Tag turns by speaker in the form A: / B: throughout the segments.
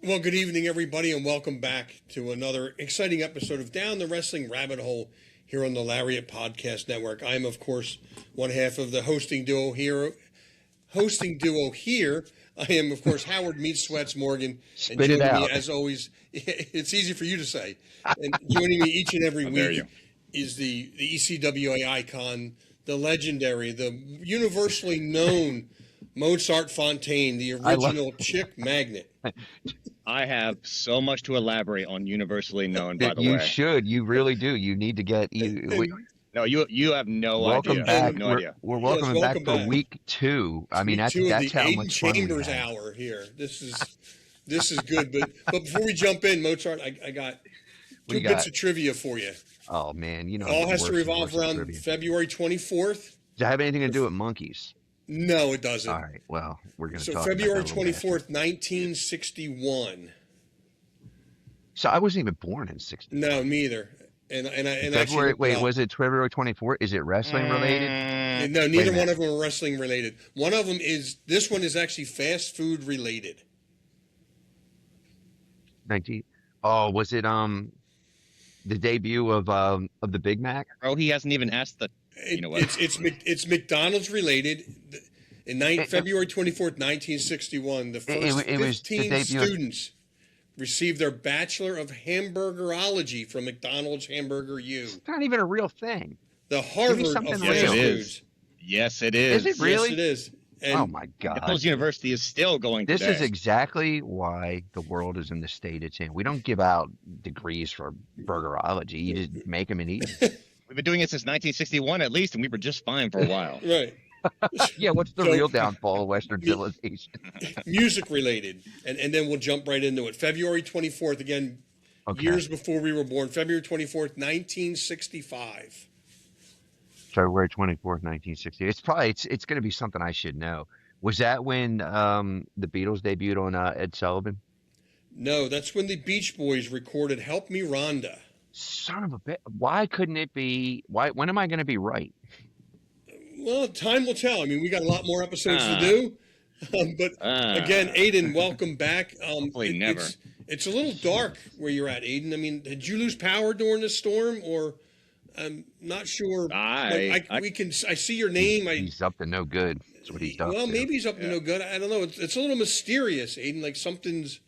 A: Well, good evening, everybody, and welcome back to another exciting episode of Down the Wrestling Rabbit Hole here on the Lariat Podcast Network. I'm, of course, one half of the hosting duo here. I am, of course, Howard Meat Sweats Morgan, and
B: Spit it
A: joining me,
B: out.
A: as always, it's easy for you to say, and joining me each and every week is the ECWA icon, the legendary, the universally known Mozart Fontaine, the original chick magnet.
C: I have so much to elaborate on universally known, by the way.
B: You should. You really do. You need to get.
C: No, you have no
B: welcome
C: idea.
B: back.
C: I have no idea.
B: We're welcome back for week 2. I mean, that's
A: the
B: how
A: Aden
B: much fun we
A: Chambers
B: had.
A: hour here. This is good. But before we jump in, Mozart, I got two bits of trivia for you.
B: Oh man, you know,
A: It all has to revolve around February 24th.
B: Does it have anything to do with monkeys?
A: No, it doesn't.
B: All right. Well, we're going to talk
A: February
B: about that
A: 24th, 1961.
B: So I wasn't even born in 60.
A: No, me either. And
B: February. Wait, was it February 24th? Is it wrestling related?
A: No, neither one of them are wrestling related. One of them is. This one is actually fast food related.
B: 19. Oh, was it the debut of the Big Mac?
C: Oh, he hasn't even asked the. You know what?
A: It's McDonald's related. In February 24th, 1961, the first 15 students received their Bachelor of Hamburgerology from McDonald's Hamburger U.
B: It's not even a real thing.
A: The Harvard of fast foods.
C: Yes, it is.
B: Is it really?
A: Yes, it is. And
B: oh my God!
C: McDonald's University is still going.
B: This
C: today.
B: is exactly why the world is in the state it's in. We don't give out degrees for burgerology. You just make them and eat them.
C: We've been doing it since 1961 at least, and we were just fine for a while.
A: Right.
B: Yeah, what's the real downfall of Western civilization?
A: Music related, and then we'll jump right into it. February 24th, again, years before we were born. February 24th, 1965.
B: February 24th, 1960. It's going to be something I should know. Was that when the Beatles debuted on Ed Sullivan?
A: No, that's when the Beach Boys recorded "Help Me, Rhonda."
B: Son of a bitch! Why couldn't it be? When am I going to be right?
A: Well, time will tell. I mean, we got a lot more episodes to do. But again, Aden, welcome back.
C: Hopefully never.
A: It's a little dark where you're at, Aden. I mean, did you lose power during this storm, or I'm not sure. I see your name.
B: He's up to no good. That's what he's done.
A: Well, maybe he's up to no good. I don't know. It's a little mysterious, Aden. Like something's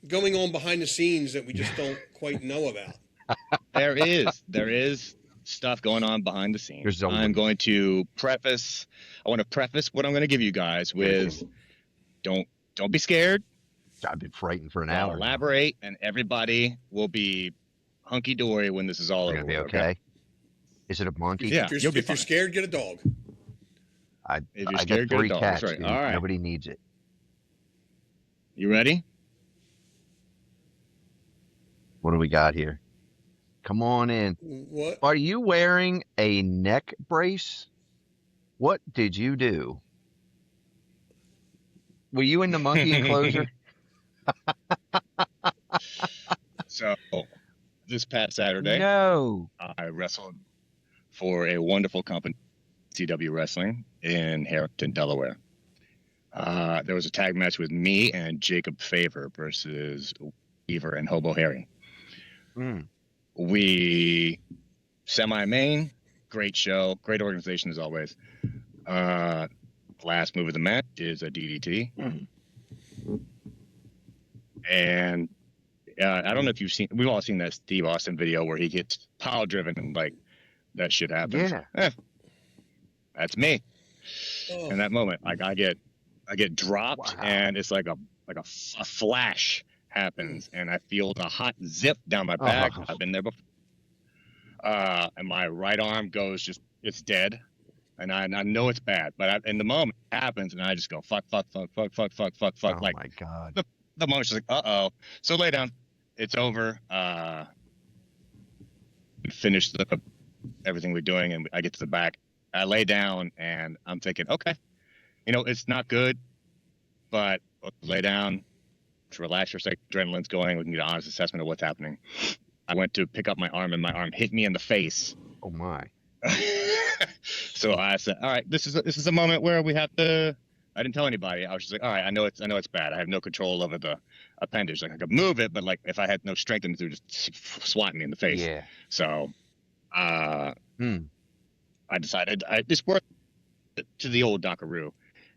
A: going on behind the scenes that we just don't quite know about.
C: There is stuff going on behind the scenes. I want to preface what I'm going to give you guys with don't be scared.
B: I've been frightened for an hour.
C: Elaborate, and everybody will be hunky dory when this is all over.
B: Gonna be okay. Is it a monkey?
C: Yeah.
A: If you're scared, get a dog.
B: I got 3 cats. Right. All right. Nobody needs it.
C: You ready?
B: What do we got here? Come on in.
A: What?
B: Are you wearing a neck brace? What did you do? Were you in the monkey enclosure?
C: So, this past Saturday,
B: no,
C: I wrestled for a wonderful company, CW Wrestling, in Harrington, Delaware. There was a tag match with me and Jacob Favor versus Weaver and Hobo Harry. We semi-main, great show, great organization as always. Last move of the match is a DDT. And I don't know if we've all seen that Steve Austin video where he gets pile driven and like that shit happens.
B: Yeah.
C: That's me. In that moment, like I get dropped and it's like a flash happens and I feel the hot zip down my back. I've been there before. And my right arm it's dead. And I know it's bad, but in the moment it happens and I just go fuck.
B: Oh
C: Like,
B: my God.
C: The moment's like, uh-oh. So lay down. It's over. Finish everything we're doing and I get to the back. I lay down and I'm thinking, okay, it's not good, but lay down, to relax for a second, adrenaline's going, we can get an honest assessment of what's happening. I went to pick up my arm and my arm hit me in the face.
B: Oh my.
C: So I said, all right, this is a moment where I I didn't tell anybody. I was just like, all right, I know it's bad. I have no control over the appendage. Like I could move it, but like if I had no strength, it would just swat me in the face.
B: Yeah.
C: So, I
B: Hmm.
C: decided I just worked to the old Dockaroo,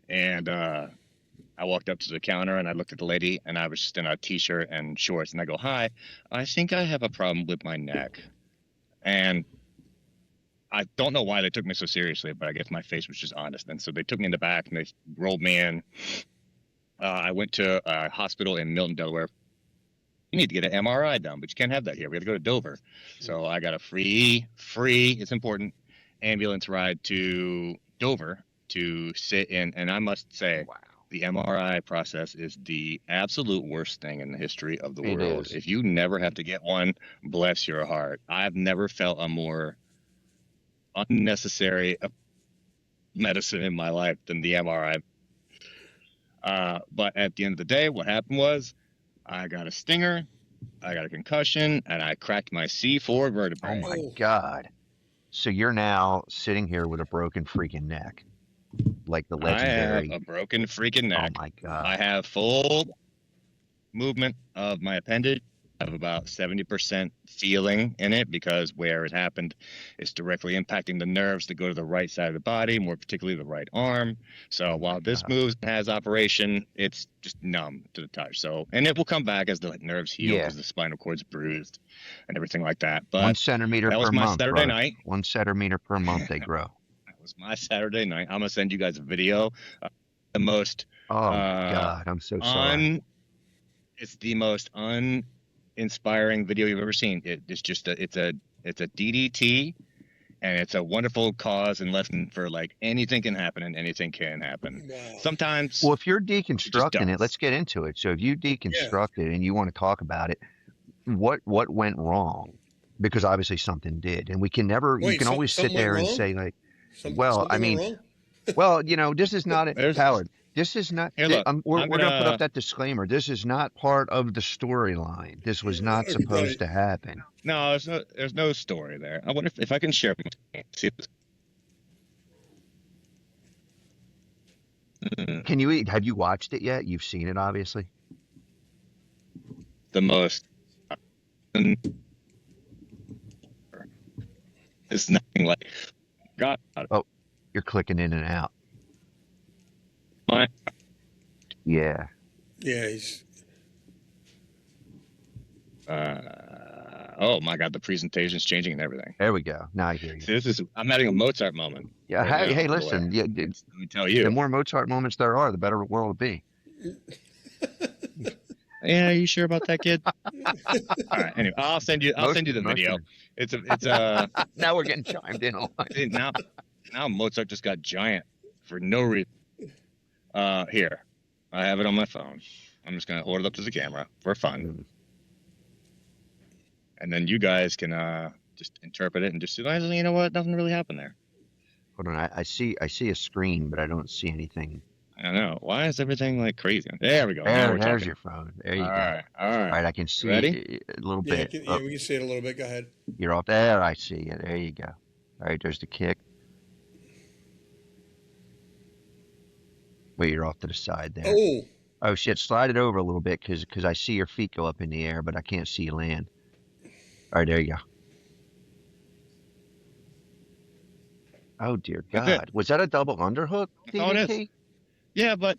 C: and I walked up to the counter and I looked at the lady, and I was just in a t-shirt and shorts, and I go, "Hi, I think I have a problem with my neck," and I don't know why they took me so seriously, but I guess my face was just honest. And so they took me in the back and they rolled me in. I went to a hospital in Milton, Delaware. You need to get an MRI done, but you can't have that here. We had to go to Dover. So I got a free, it's important, ambulance ride to Dover to sit in. And I must say,
B: Wow.
C: the MRI process is the absolute worst thing in the history of the
B: It
C: world.
B: is.
C: If you never have to get one, bless your heart. I've never felt a more unnecessary medicine in my life than the MRI. But at the end of the day, what happened was I got a stinger, I got a concussion, and I cracked my C4 vertebrae.
B: Oh my God. So you're now sitting here with a broken freaking neck. Like the legendary.
C: I have a broken freaking neck.
B: Oh my God.
C: I have full movement of my appendage. I have about 70% feeling in it because where it happened is directly impacting the nerves that go to the right side of the body, more particularly the right arm. So while this moves and has operation, it's just numb to the touch. So, and it will come back as the nerves heal because the spinal cord's bruised and everything like that. But
B: 1 centimeter
C: that
B: per
C: was my
B: month.
C: Saturday
B: Bro.
C: night.
B: 1 centimeter per month they grow.
C: That was my Saturday night. I'm gonna send you guys a video. The most.
B: Oh my God. I'm so sorry.
C: It's the most uninspiring video you've ever seen. It's just it's a DDT, and it's a wonderful cause and lesson for like anything can happen and anything can happen.
A: Wow.
C: Sometimes.
B: Well, if you're deconstructing it,
C: does.
B: let's get into it. So if you deconstruct it and you want to talk about it, what went wrong? Because obviously something did, and we can never. You
A: Wait,
B: can always sit
A: something
B: there
A: went
B: and
A: wrong?
B: say like,
A: Something
B: well, I
A: went
B: mean,
A: wrong?
B: well, you know, this is not
C: There's-
B: Howard. This is not.
C: Here, look,
B: we're
C: I'm
B: going to put
C: gonna-
B: up that disclaimer. This is not part of the storyline. This was not supposed to happen.
C: No, there's no story there. I wonder if I can share. See this.
B: Can you? Have you watched it yet? You've seen it, obviously.
C: The most. It's nothing like. God.
B: Oh, you're clicking in and out.
C: My,
B: Yeah.
A: Yeah, he's
C: oh my God, the presentation's changing and everything.
B: There we go. Now I hear you.
C: See, I'm having a Mozart moment.
B: Yeah.
C: right now,
B: Hey,
C: boy.
B: listen. Yeah,
C: Let me tell you.
B: the more Mozart moments there are, the better the world will be.
C: Yeah, are you sure about that, kid? All right. Anyway, I'll send you the video. It's a
B: Now we're getting chimed in on.
C: see, now Mozart just got giant for no reason. Here, I have it on my phone. I'm just gonna hold it up to the camera for fun, and then you guys can just interpret it and just say, you know what, nothing really happened there.
B: Hold on. I see a screen, but I don't see anything.
C: I don't know. Why is everything like crazy? There we go. Now we're
B: There's
C: talking.
B: your phone. There you
C: All
B: go.
C: right. All
B: All
C: right.
B: right, I can see
C: Ready?
B: a little
A: yeah,
B: bit.
A: we can see it a little bit. Go ahead.
B: You're off there. I see you. There you go. All right, there's the kick. Wait, you're off to the side there.
A: Oh,
B: Oh shit! Slide it over a little bit because I see your feet go up in the air, but I can't see you land. All right, there you go. Oh dear
C: That's it.
B: God! Was that a double underhook?
C: That's all it is.
B: DDT?
C: Yeah, but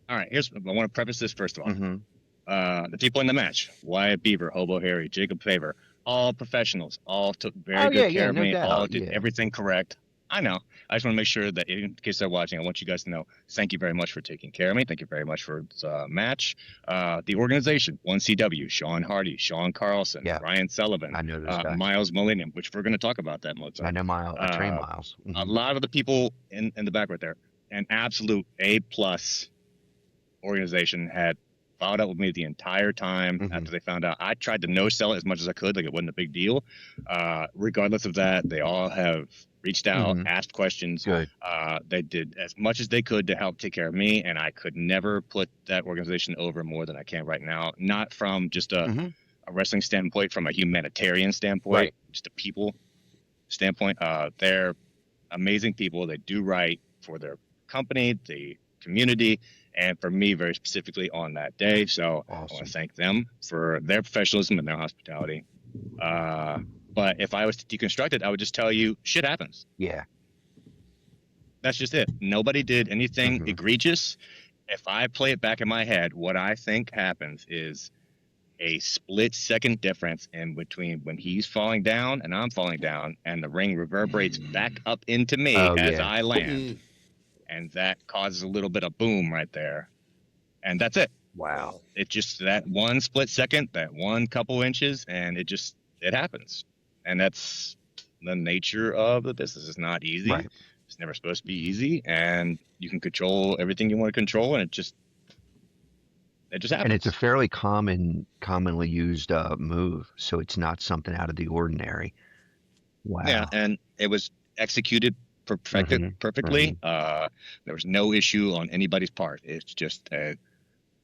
C: all right, I want to preface this first of all.
B: Mm-hmm.
C: The people in the match, Wyatt Beaver, Hobo Harry, Jacob Favor, all professionals, all took very
B: Oh,
C: good
B: yeah,
C: care of
B: no
C: me,
B: doubt,
C: all did
B: yeah.
C: everything correct. I know. I just want to make sure that in case they're watching, I want you guys to know, thank you very much for taking care of me. Thank you very much for the match. The organization, 1CW, Sean Hardy, Sean Carlson,
B: Yeah.
C: Ryan Sullivan,
B: I know this guy.
C: Miles Millennium, which we're going to talk about that, Mozart.
B: I know Miles. I train Miles.
C: A
B: Mhm.
C: lot of the people in the back right there, an absolute A+ organization, had followed up with me the entire time
B: Mhm.
C: after they found out. I tried to no sell it as much as I could, like it wasn't a big deal. Regardless of that, they all have reached out,
B: Mhm.
C: asked questions.
B: Good.
C: They did as much as they could to help take care of me, and I could never put that organization over more than I can right now. Not from just a
B: Mhm.
C: wrestling standpoint, from a humanitarian standpoint,
B: Right.
C: just a people standpoint. They're amazing people. They do right for their company. They community, and for me very specifically on that day. So I want to thank them for their professionalism and their hospitality. But if I was to deconstruct it, I would just tell you, shit happens.
B: Yeah.
C: That's just it. Nobody did anything egregious. If I play it back in my head, what I think happens is a split-second difference in between when he's falling down and I'm falling down, and the ring reverberates back up into me as I land. And that causes a little bit of boom right there. And that's it.
B: Wow.
C: It's just that one split second, that one couple inches, and it happens. And that's the nature of the business. It's not easy.
B: Right.
C: It's never supposed to be easy, and you can control everything you want to control, and it just happens.
B: And it's a fairly commonly used move, so it's not something out of the ordinary. Wow.
C: Yeah, and it was executed perfectly. There was no issue on anybody's part. It's just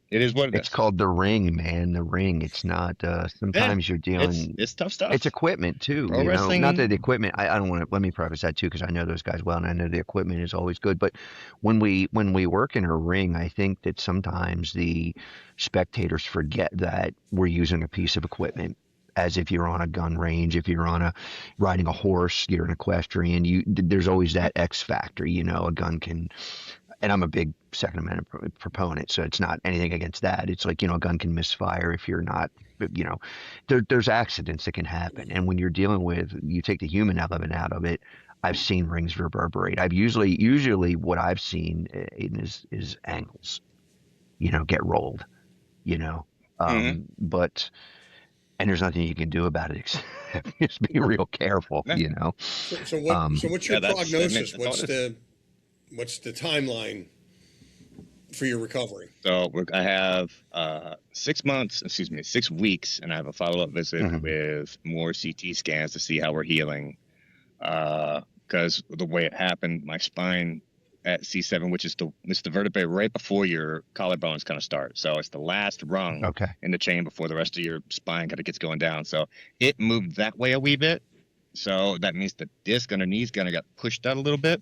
C: it is what it is.
B: It's called the ring, man. The ring. It's not. Sometimes you're dealing.
C: It's tough stuff.
B: It's equipment too.
C: Pro wrestling.
B: Not that the equipment. I don't want to. Let me preface that too, because I know those guys well, and I know the equipment is always good. But when we work in a ring, I think that sometimes the spectators forget that we're using a piece of equipment. As if you're on a gun range, if you're riding a horse, you're an equestrian. There's always that X factor. A gun can. And I'm a big Second Amendment proponent, so it's not anything against that. It's like, a gun can misfire if you're not, there's accidents that can happen. And when you're dealing with, you take the human element out of it, I've seen rings reverberate. I've usually what I've seen is angles, get rolled, but, and there's nothing you can do about it except just be real careful,
A: So what's your prognosis? What's the timeline for your recovery?
C: So I have 6 weeks, and I have a follow-up visit with more CT scans to see how we're healing. Because the way it happened, my spine at C7, which is the vertebrae right before your collarbones kind of start. So it's the last rung in the chain before the rest of your spine kind of gets going down. So it moved that way a wee bit. So that means the disc underneath is going to get pushed out a little bit.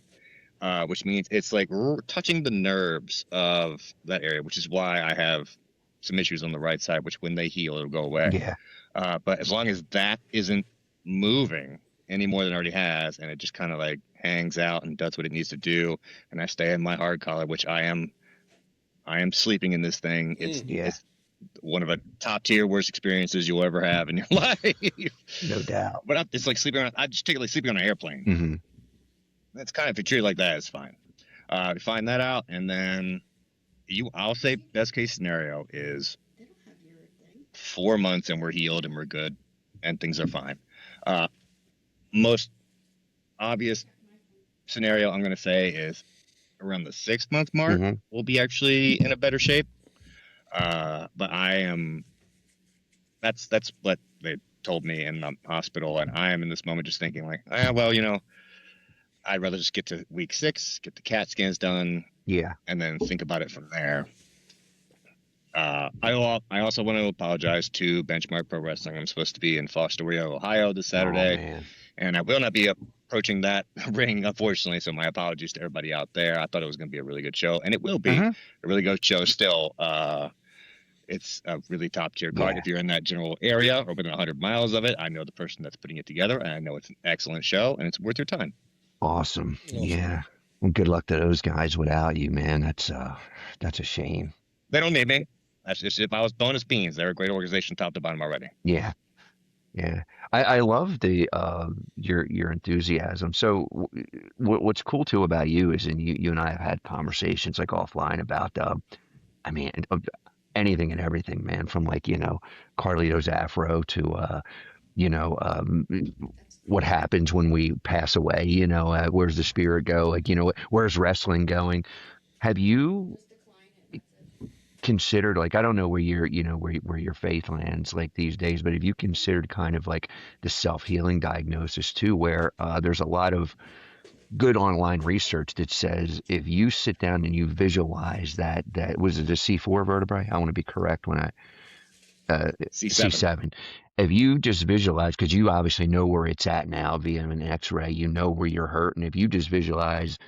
C: Which means it's like touching the nerves of that area, which is why I have some issues on the right side, which when they heal, it'll go away.
B: Yeah.
C: But as long as that isn't moving any more than it already has, and it just kind of like hangs out and does what it needs to do, and I stay in my hard collar, which I am sleeping in this thing. It's one of the top tier worst experiences you'll ever have in your life.
B: No doubt.
C: But it's like sleeping on. I just take it like sleeping on an airplane. That's kind of, if you treat it like that, it's fine. You find that out, and then I'll say best case scenario is 4 months and we're healed and we're good and things are fine. Most obvious scenario I'm going to say is around the 6 month mark, we'll be actually in a better shape. But that's what they told me in the hospital, and I am in this moment just thinking like, I'd rather just get to week 6, get the CAT scans done, and then think about it from there. I also want to apologize to Benchmark Pro Wrestling. I'm supposed to be in Fostoria, Ohio this Saturday, and I will not be approaching that ring, unfortunately, so my apologies to everybody out there. I thought it was going to be a really good show, and it will be a really good show still. It's a really top-tier card. If you're in that general area or within 100 miles of it, I know the person that's putting it together, and I know it's an excellent show, and it's worth your time.
B: Awesome. Yeah. Well, good luck to those guys without you, man. That's a shame.
C: They don't need me. That's just, if I was bonus beans, they're a great organization top to bottom already.
B: Yeah. Yeah. I love the your enthusiasm. So what's cool too about you is, and you and I have had conversations like offline about anything and everything, man, from like, Carlito's Afro to what happens when we pass away, where's the spirit go? Like, where's wrestling going? Have you considered, like, I don't know where where your faith lands like these days, but have you considered kind of like the self-healing diagnosis too, where there's a lot of good online research that says if you sit down and you visualize that was it a C4 vertebrae? I want to be correct when C7. If you just visualize, because you obviously know where it's at now via an x-ray, you know where you're hurt, and if you just visualize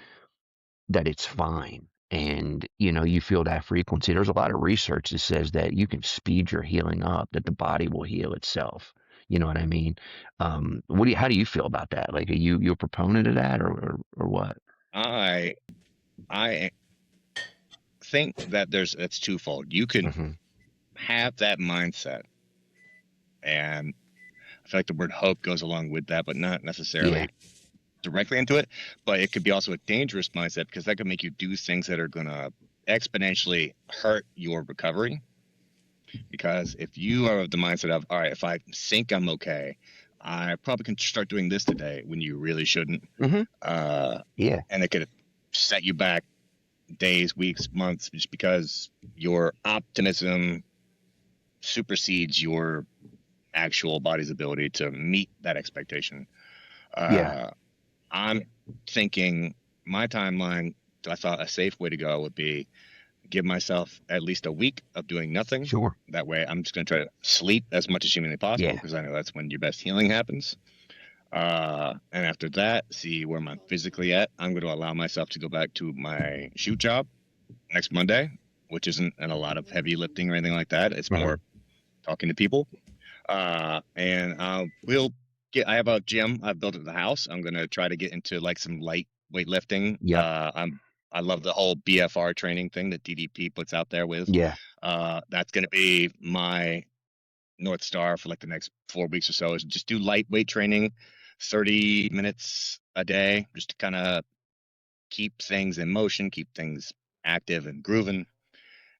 B: that it's fine, and you feel that frequency. There's a lot of research that says that you can speed your healing up, that the body will heal itself. You know what I mean? How do you feel about that? Like, are you a proponent of that, or what?
C: I I think that it's twofold. You can
B: Hmm.
C: have that mindset, and I feel like the word hope goes along with that, but not
B: Yeah.
C: necessarily directly into it. But it could be also a dangerous mindset, because that could make you do things that are going to exponentially hurt your recovery. Because if you are of the mindset of, all right, if I think I'm okay, I probably can start doing this today, when you really shouldn't.
B: Hmm.
C: Uh,
B: Yeah.
C: and it could set you back days, weeks, months, just because your optimism supersedes your actual body's ability to meet that expectation.
B: Yeah.
C: Uh, I'm thinking my timeline, I thought a safe way to go would be give myself at least a week of doing nothing.
B: Sure.
C: That way, I'm just going to try to sleep as much as humanly possible,
B: Yeah.
C: because I know that's when your best healing happens. And after that, see where I'm physically at. I'm going to allow myself to go back to my shoot job next Monday, which isn't a lot of heavy lifting or anything like that. It's more talking to people. And I have a gym I've built at the house. I'm going to try to get into like some light weightlifting.
B: Yep.
C: I love the whole BFR training thing that DDP puts out there with.
B: Yeah.
C: That's going to be my North Star for like the next 4 weeks or so, is just do lightweight training, 30 minutes a day, just to kind of keep things in motion, keep things active and grooving.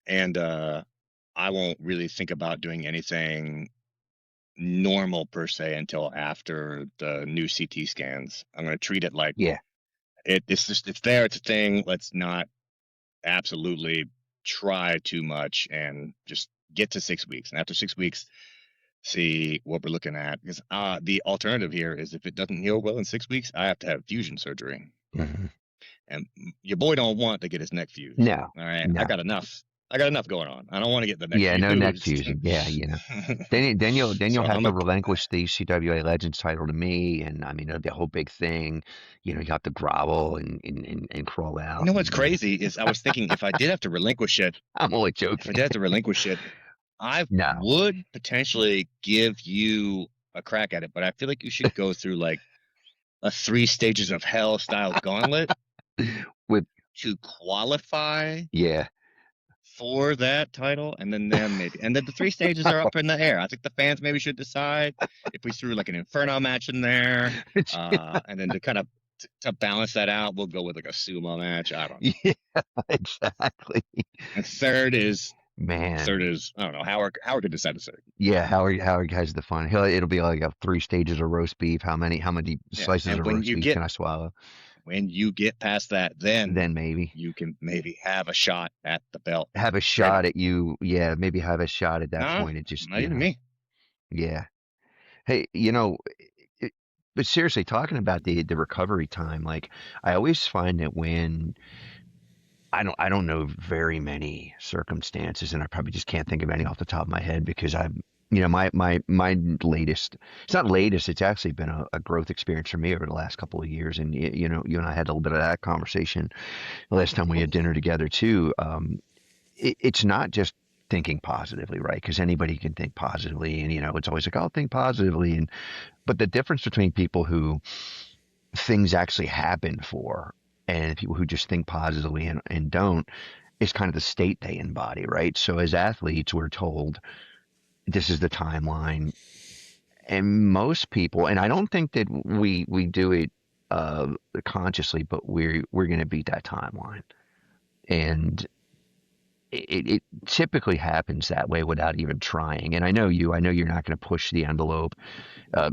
C: And I won't really think about doing anything normal per se until after the new CT scans. I'm going to treat it like
B: Yeah.
C: it's there, it's a thing. Let's not absolutely try too much, and just get to 6 weeks. And after 6 weeks, see what we're looking at. Because the alternative here is, if it doesn't heal well in 6 weeks, I have to have fusion surgery.
B: Hmm.
C: And your boy don't want to get his neck fused.
B: No.
C: All right,
B: No.
C: I got enough going on. I don't want to get the neck
B: Yeah.
C: fused.
B: No neck fusion. Yeah. Then you'll
C: So
B: have to relinquish the CWA Legends title to me, and I mean, it'll be a whole big thing. You have to grovel and crawl
C: you
B: out.
C: know what's crazy is, I was thinking, if I did have to relinquish it,
B: I'm only joking.
C: I
B: No.
C: would potentially give you a crack at it, but I feel like you should go through like a 3 stages of hell style gauntlet
B: With
C: to qualify
B: yeah.
C: for that title, and then maybe, and then the 3 stages are up in the air. I think the fans maybe should decide if we threw like an Inferno match in there, and then to kind of to balance that out, we'll go with like a sumo match. I don't know.
B: Yeah. Exactly.
C: And third is
B: Man.
C: I don't know. Howard could decide to say.
B: Yeah. Howard has the fun. It'll be like 3 stages of roast beef. How many slices
C: And
B: of roast beef can I swallow?
C: when you get past that, then
B: Maybe
C: you can maybe have a shot at the belt.
B: have a shot at you. Yeah, maybe have a shot at that
C: Nah,
B: point. It just,
C: not even me.
B: yeah. Hey, but seriously, talking about the recovery time, like I always find that when I don't know very many circumstances, and I probably just can't think of any off the top of my head, because my latest, it's not latest, it's actually been a growth experience for me over the last couple of years. And you and I had a little bit of that conversation the last time we had dinner together too. It's not just thinking positively, right? Because anybody can think positively, and it's always like, I'll think positively, but the difference between people who things actually happen for, and people who just think positively and don't, is kind of the state they embody, right? So as athletes, we're told this is the timeline, and most people, and I don't think that we do it consciously, but we're going to beat that timeline, and it typically happens that way without even trying. And I know you're not going to push the envelope.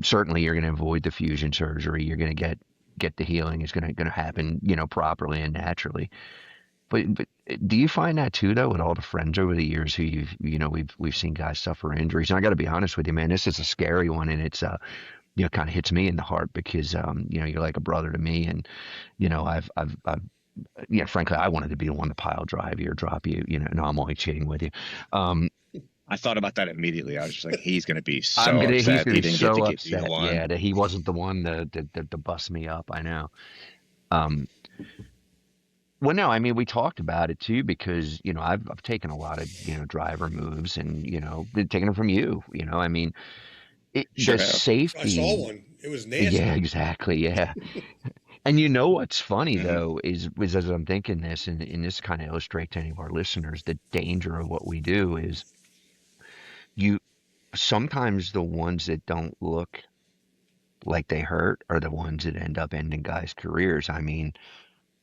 B: Certainly, you're going to avoid the fusion surgery. You're going to get the healing is going to happen, properly and naturally. But do you find that too, though, with all the friends over the years who we've seen guys suffer injuries? And I got to be honest with you, man, this is a scary one, and it's kind of hits me in the heart, because you're like a brother to me, and I've frankly, I wanted to be the one to pile drive you or drop you. No, I'm only cheating with you.
C: I thought about that immediately. I was just like, he's going to be so
B: he's
C: upset
B: gonna
C: he
B: be
C: didn't
B: so
C: get to
B: upset.
C: get the one.
B: Yeah, that he wasn't the one to bust me up. I know. Um, Well, no, I mean, we talked about it too because, I've taken a lot of, driver moves and, been taking them from you, I mean,
C: Sure
B: the
C: have.
A: I saw
B: safety.
A: one. It was
B: Yeah,
A: nasty.
B: exactly. Yeah. And what's funny though is as I'm thinking this, and this kind of illustrates to any of our listeners, the danger of what we do is you sometimes the ones that don't look like they hurt are the ones that end up ending guys' careers. I mean,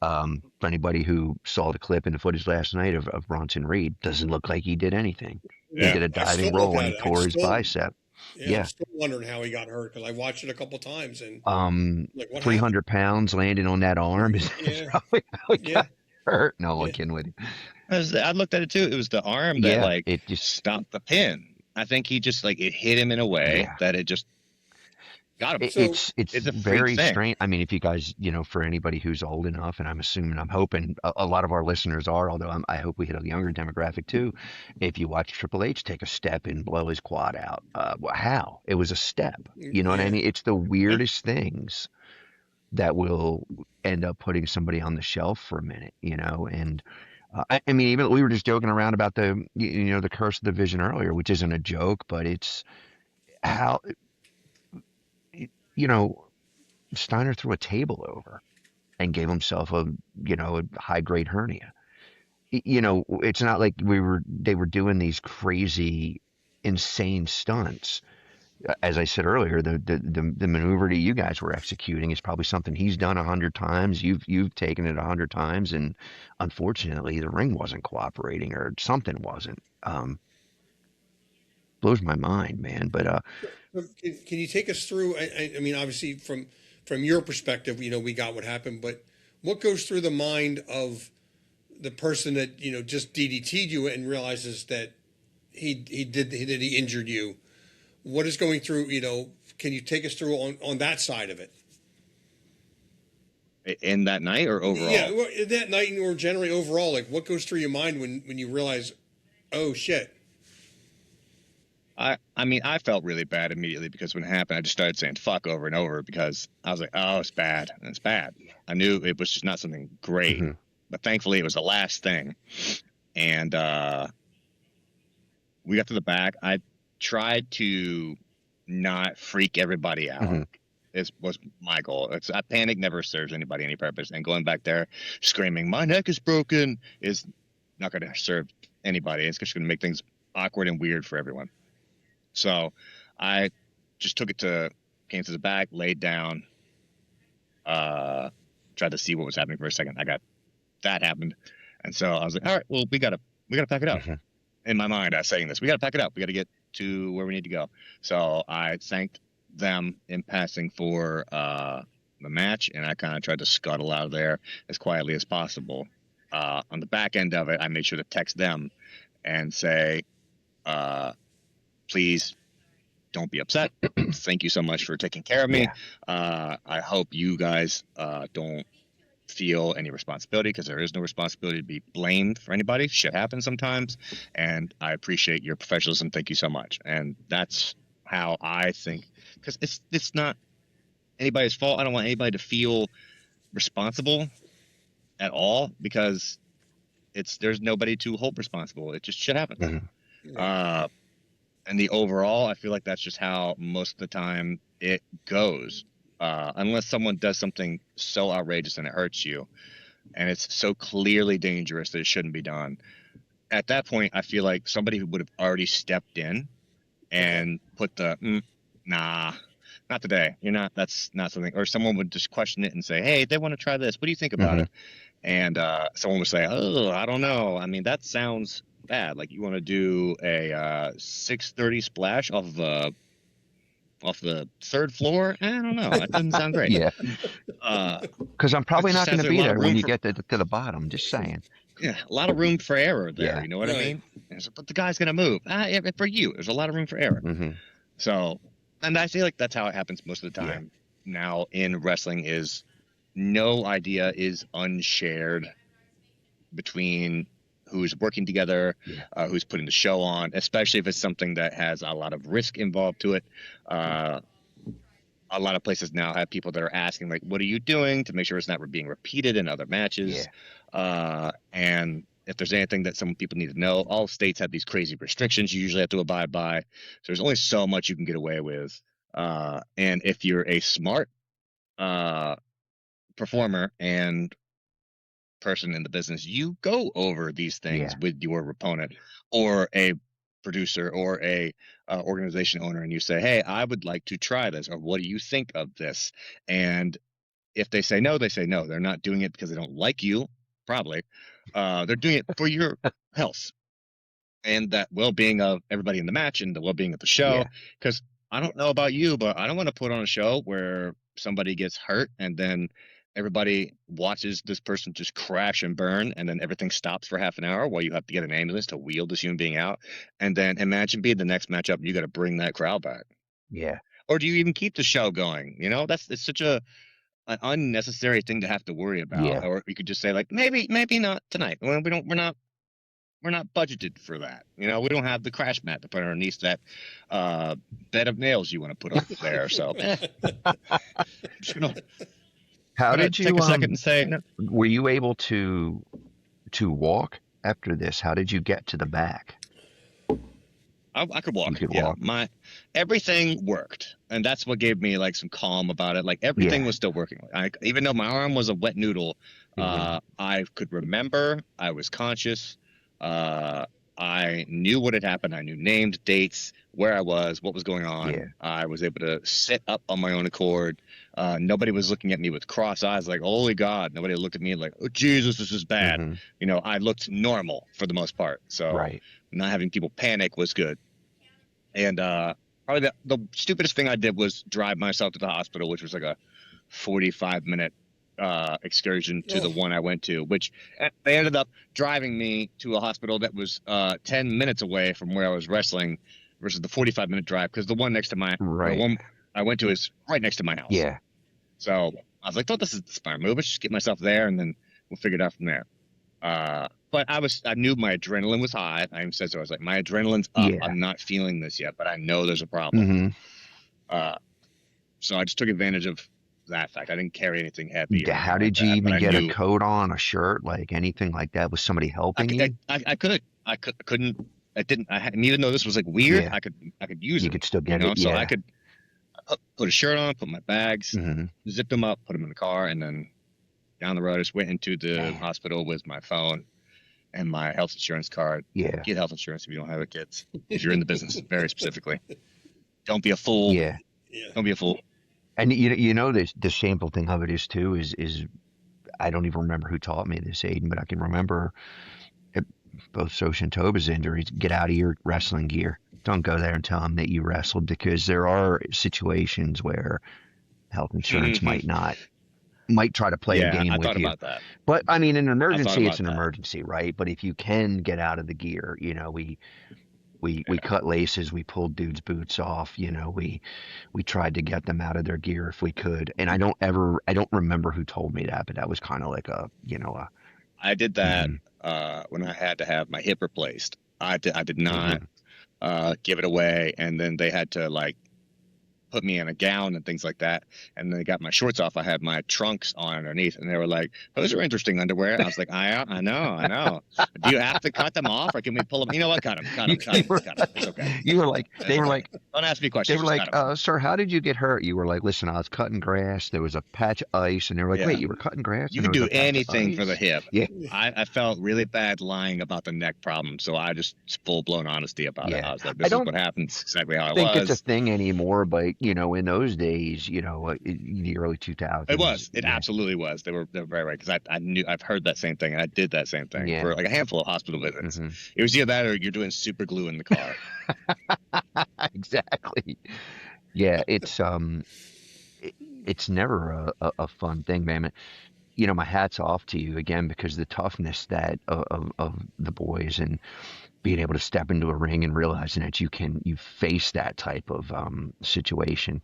B: for anybody who saw the clip in the footage last night of Bronson Reed, doesn't look like he did anything. He
C: Yeah.
B: did a
A: I still
B: diving
A: look
B: roll and
A: at
B: he
A: it. I
B: tore his
A: still,
B: bicep.
A: yeah, I'm
B: Yeah.
A: still wondering how he got hurt because I watched it a couple times and like, what happened?
B: 300 pounds landing on that arm is
A: Yeah,
B: probably how he
A: yeah,
B: got hurt. No, I'm
A: yeah.
B: kidding with you.
C: I looked at it too. It was the arm that
B: Yeah,
C: like
B: it just,
C: stopped the pin. I think he just like it hit him in a way
B: yeah.
C: that it just got him.
A: So,
B: It's
C: It's a freak
B: very
C: thing.
B: strange. I mean, if you guys, for anybody who's old enough, and I'm hoping a lot of our listeners are, although I hope we hit a younger demographic too. If you watch Triple H take a step and blow his quad out, how? It was a step. You know what I
A: yeah.
B: mean? It's the
C: Yeah.
B: weirdest things that will end up putting somebody on the shelf for a minute, and I mean, even we were just joking around about the curse of the vision earlier, which isn't a joke, but it's how, you know, Steiner threw a table over and gave himself a high grade hernia. It's not like they were doing these crazy, insane stunts. As I said earlier, the maneuver that you guys were executing is probably something he's done 100 times. You've taken it 100 times, and unfortunately, the ring wasn't cooperating or something wasn't. Blows my mind, man. But
A: So can you take us through? I mean, obviously, from your perspective, we got what happened, but what goes through the mind of the person that just DDT'd you and realizes that he injured you? What is going through? Can you take us through on that side of it?
C: In that night or
A: Yeah,
C: overall?
A: well, that night or generally overall, like what goes through your mind when you realize, oh shit.
C: I mean, I felt really bad immediately because when it happened, I just started saying fuck over and over because I was like, oh, it's bad. And it's bad. I knew it was just not something great,
B: mhm,
C: but thankfully it was the last thing. And we got to the back. I tried to not freak everybody out.
B: mhm.
C: It was my goal. A panic never serves anybody any purpose. And going back there screaming, my neck is broken, is not going to serve anybody. It's just going to make things awkward and weird for everyone. So I just came to the back, laid down, tried to see what was happening for a second. That happened. And so I was like, all right, well, we gotta pack it up.
B: Mhm.
C: In my mind, I was saying this, we gotta pack it up. We gotta get to where we need to go. So I thanked them in passing for the match, and I kind of tried to scuttle out of there as quietly as possible. On the back end of it, I made sure to text them and say, please don't be upset. Thank you so much for taking care of me.
B: Yeah.
C: I hope you guys don't feel any responsibility because there is no responsibility to be blamed for anybody. Shit happens sometimes, and I appreciate your professionalism. Thank you so much. And that's how I think, because it's not anybody's fault. I don't want anybody to feel responsible at all because there's nobody to hold responsible. It just shit happens.
B: Mhm.
C: Uh, and the overall, I feel like that's just how most of the time it goes. Unless someone does something so outrageous and it hurts you, and it's so clearly dangerous that it shouldn't be done. At that point, I feel like somebody who would have already stepped in
A: Okay.
C: and put the nah, not today. You're not. That's not something. Or someone would just question it and say, hey, they want to try this. What do you think about
B: Mhm.
C: it? And someone would say, oh, I don't know. I mean, that sounds bad. Like you want to do a 630 splash off the third floor? I don't know. That doesn't sound great.
B: Yeah.
C: Uh,
B: Because I'm
C: because
B: probably
C: it just
B: not going
C: has
B: to
C: a
B: be
C: lot of
B: there when
C: room
B: you
C: for
B: get to the bottom. Just saying.
C: a lot of room for error there.
B: Yeah.
C: You know what I
A: Right.
C: mean? And so, but the guy's gonna move. Yeah, for you, there's a lot of room for error.
B: Hmm.
C: So, and I feel like that's how it happens most of the
B: Yeah.
C: time. Now in wrestling, is no idea is unshared between who's working together,
B: Yeah.
C: who's putting the show on, especially if it's something that has a lot of risk involved to it. a lot of places now have people that are asking, like, what are you doing to make sure it's not being repeated in other matches? And if there's anything that some people need to know, all states have these crazy restrictions you usually have to abide by. So there's only so much you can get away with. And if you're a smart performer and person in the business, you go over these things with your opponent or a producer or a organization owner, and you say, hey, I would like to try this, or what do you think of this? And if they say no, they say no. They're not doing it because they don't like you, probably. They're doing it for your health and that well-being of everybody in the match and the well-being of the show. Because I don't know about you, but I don't want to put on a show where somebody gets hurt and then everybody watches this person just crash and burn, and then everything stops for half an hour while you have to get an ambulance to wheel this human being out. And then imagine being the next matchup, you got to bring that crowd back. Or do you even keep the show going? You know, it's such an unnecessary thing to have to worry about. Or you could just say, like, maybe not tonight. We're not budgeted for that. You know, we don't have the crash mat to put underneath that bed of nails you want to put up there. So just gonna
B: How did you
C: take a second and say, no.
B: Were you able to walk after this? How did you get to the back?
C: I could walk.
B: You could walk.
C: Everything worked, and that's what gave me like some calm about it. Like everything was still working. Even though my arm was a wet noodle, I could remember. I was conscious. I knew what had happened. I knew names, dates, where I was, what was going on. I was able to sit up on my own accord. Nobody was looking at me with cross eyes like, holy God. Nobody looked at me like, oh, Jesus, this is bad. You know, I looked normal for the most part. So not having people panic was good. And probably the stupidest thing I did was drive myself to the hospital, which was like a 45-minute excursion to the one I went to, which they ended up driving me to a hospital that was 10 minutes away from where I was wrestling versus the 45-minute drive, because the one next to the one I went to is right next to my house. So I was like, oh, this is the smart move. Let's just get myself there and then we'll figure it out from there. But I knew my adrenaline was high. I even said so. I was like, my adrenaline's up. I'm not feeling this yet, but I know there's a problem. So I just took advantage of that fact. I didn't carry anything heavy.
B: How did you even get a coat on, a shirt, like anything like that? Was somebody helping you?
C: I couldn't. I didn't. Even though this was like weird, I could use it.
B: You could still get it.
C: So I could put a shirt on, put my bags, zip them up, put them in the car, and then down the road, I just went into the hospital with my phone and my health insurance card. Get health insurance if you don't have it, kids. If you're in the business, very specifically. Don't be a fool. Don't be a fool.
B: And you know the shameful thing of it is too is I don't even remember who taught me this, Aden, but I can remember both Sosha and Toba's injuries. Get out of your wrestling gear. Don't go there and tell them that you wrestled, because there are situations where health insurance might try to play a game with you.
C: I thought about that.
B: But I mean, in an emergency, it's an emergency, right? But if you can get out of the gear, you know, we cut laces, we pulled dudes' boots off, you know, we tried to get them out of their gear if we could. And I don't remember who told me that, but that was kind of like
C: I did that when I had to have my hip replaced. I did not give it away, and then they had to like put me in a gown and things like that. And then they got my shorts off. I had my trunks on underneath, and they were like, those are interesting underwear. I was like, I know. Do you have to cut them off, or can we pull them? You know what? Cut them. It's okay.
B: They were like,
C: don't ask me questions.
B: They were like, sir, how did you get hurt? You were like, listen, I was cutting grass. There was a patch of ice, and they were like, wait, you were cutting grass?
C: You can do anything for the hip. I felt really bad lying about the neck problem, so I just full blown honesty about it. I was like, this is what happens. Exactly how it was.
B: I don't think it's a thing anymore, but you know, in those days, you know, in the early 2000s,
C: it was. It absolutely was. They were very right, because I've heard that same thing, and I did that same thing for like a handful of hospital visits. It was either that or you're doing super glue in the car.
B: Exactly. Yeah, it's never a fun thing, man. You know, my hat's off to you again, because the toughness that of the boys, and being able to step into a ring and realizing that you face that type of situation.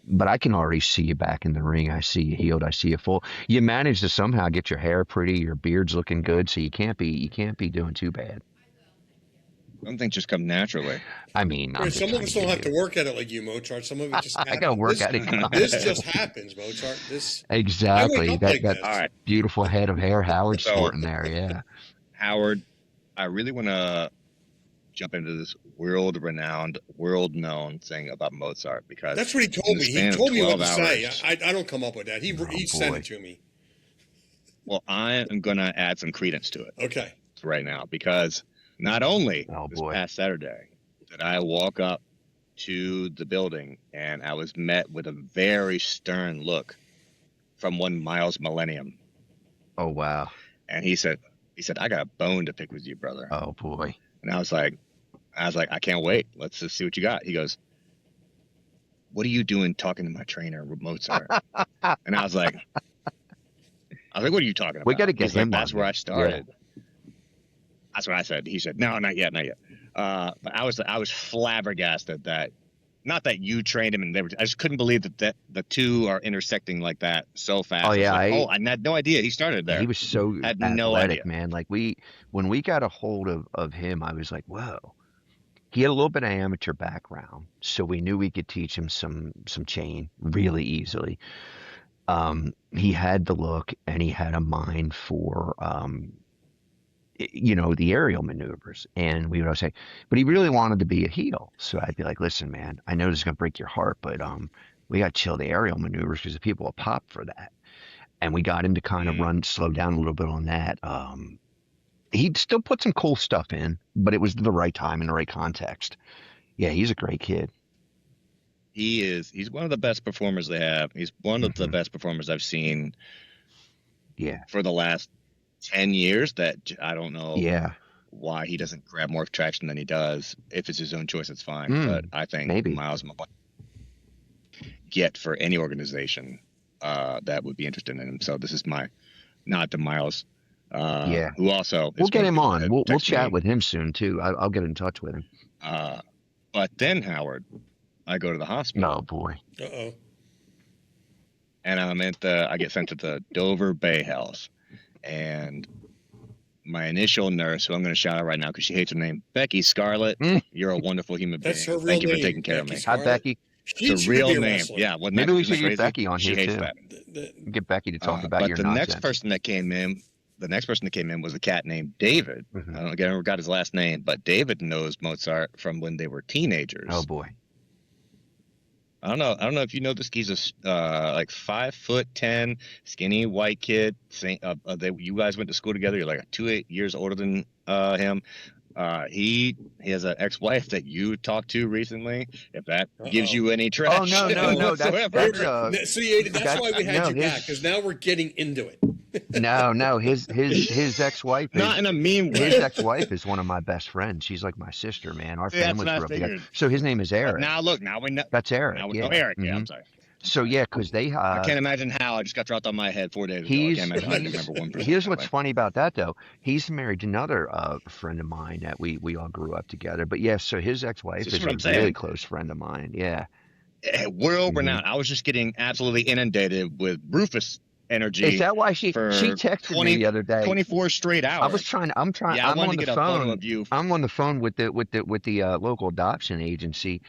B: But I can already see you back in the ring. I see you healed. I see you full. You managed to somehow get your hair pretty, your beard's looking good, so you can't be doing too bad.
C: Some things just come naturally.
B: I mean, I'm just
A: Some of
B: trying
A: us
B: to
A: don't
B: give
A: have to
B: you.
A: work at it like you, Mozart. Some of it just
B: I
A: happens.
B: gotta work
A: This,
B: at it.
A: this just happens, Mozart. I wake
B: Exactly.
A: up like
B: That
C: All
A: this.
C: right.
B: beautiful head of hair Howard's
C: So,
B: sporting there. Yeah.
C: Howard, I really want to jump into this world-renowned, world-known thing about Mozart because
A: That's what he
C: in
A: told
C: the
A: me. He
C: span of
A: told me what
C: 12
A: to say.
C: hours,
A: I don't come up with that.
B: Oh
A: He sent
B: boy.
A: it to me.
C: well, I am going to add some credence to it
A: Okay.
C: right now because not only
B: Oh
C: this
B: boy.
C: past Saturday did I walk up to the building and I was met with a very stern look from one Miles Millennium.
B: Oh wow.
C: And he said, I got a bone to pick with you, brother.
B: Oh boy.
C: And I was like, I can't wait. Let's just see what you got. He goes, what are you doing talking to my trainer, Mozart? And I was like, what are you talking about?
B: We got to get
C: He's like,
B: him
C: that's
B: on
C: where
B: here.
C: I started. That's what I said. He said, no, not yet, not yet. But I was flabbergasted that, not that you trained him, and I just couldn't believe that the two are intersecting like that so fast.
B: Oh yeah.
C: Like, I had no idea he started there.
B: He was so
C: Had
B: athletic,
C: no idea.
B: man. Like when we got a hold of him, I was like, whoa. He had a little bit of amateur background, so we knew we could teach him some chain really easily. He had the look and he had a mind for the aerial maneuvers. And we would always say, but he really wanted to be a heel. So I'd be like, listen, man, I know this is gonna break your heart, but we got to chill the aerial maneuvers because the people will pop for that. And we got him to kind of slow down a little bit on that. He'd still put some cool stuff in, but it was the right time and the right context. Yeah, he's a great kid.
C: He's one of the best performers they have. He's one of the best performers I've seen.
B: Yeah.
C: For the last 10 years that I don't know
B: Yeah.
C: why he doesn't grab more traction than he does. If it's his own choice, it's fine. But I think
B: maybe.
C: Miles get for any organization that would be interested in him. So this is my nod to Miles.
B: Yeah.
C: Who also
B: we'll get him on. We'll chat
C: me.
B: with him soon too. I'll get in touch with him.
C: But then Howard, I go to the hospital.
B: Oh boy.
A: Uh-oh.
C: And I get sent to the Dover Bay House. And my initial nurse, who I'm going to shout out right now because she hates her name, Becky Scarlett. You're a wonderful human being.
A: That's her real
C: Thank you for
A: name,
C: taking care of me.
A: Becky
B: Hi, Becky.
C: It's a real name. Yeah.
B: Maybe we should get Becky on
C: she
B: here
C: hates
B: too.
C: that.
B: Get Becky to talk about your
C: the
B: nonsense.
C: next person that came in, was a cat named David. I never got his last name, but David knows Mozart from when they were teenagers.
B: Oh boy.
C: I don't know if you know this. He's a like 5'10", skinny white kid. You guys went to school together. You're like 2 years older than him. He has an ex-wife that you talked to recently. If that gives you any traction.
B: Oh no.
A: See, that's why we had you back, because now we're getting into it.
B: No. His ex-wife.
C: Not in a mean way.
B: His ex-wife is one of my best friends. She's like my sister, man. Our families grew up together. So his name is Eric.
C: Now we know.
B: That's Eric.
C: Now we
B: yeah.
C: know Eric. Yeah, I'm sorry.
B: So yeah, because they.
C: I can't imagine how. I just got dropped on my head 4 days ago. I can't imagine. I can remember one person.
B: Here's what's funny about that though. He's married to another friend of mine that we all grew up together. But yes, so his ex-wife is a really close friend of mine. Yeah.
C: World renowned. I was just getting absolutely inundated with Rufus energy.
B: Is that why she texted me the other day?
C: 24 straight hours.
B: I'm
C: Yeah,
B: I'm
C: I wanted
B: on
C: to
B: the
C: get a
B: phone.
C: photo of you.
B: I'm on the phone with the local adoption agency.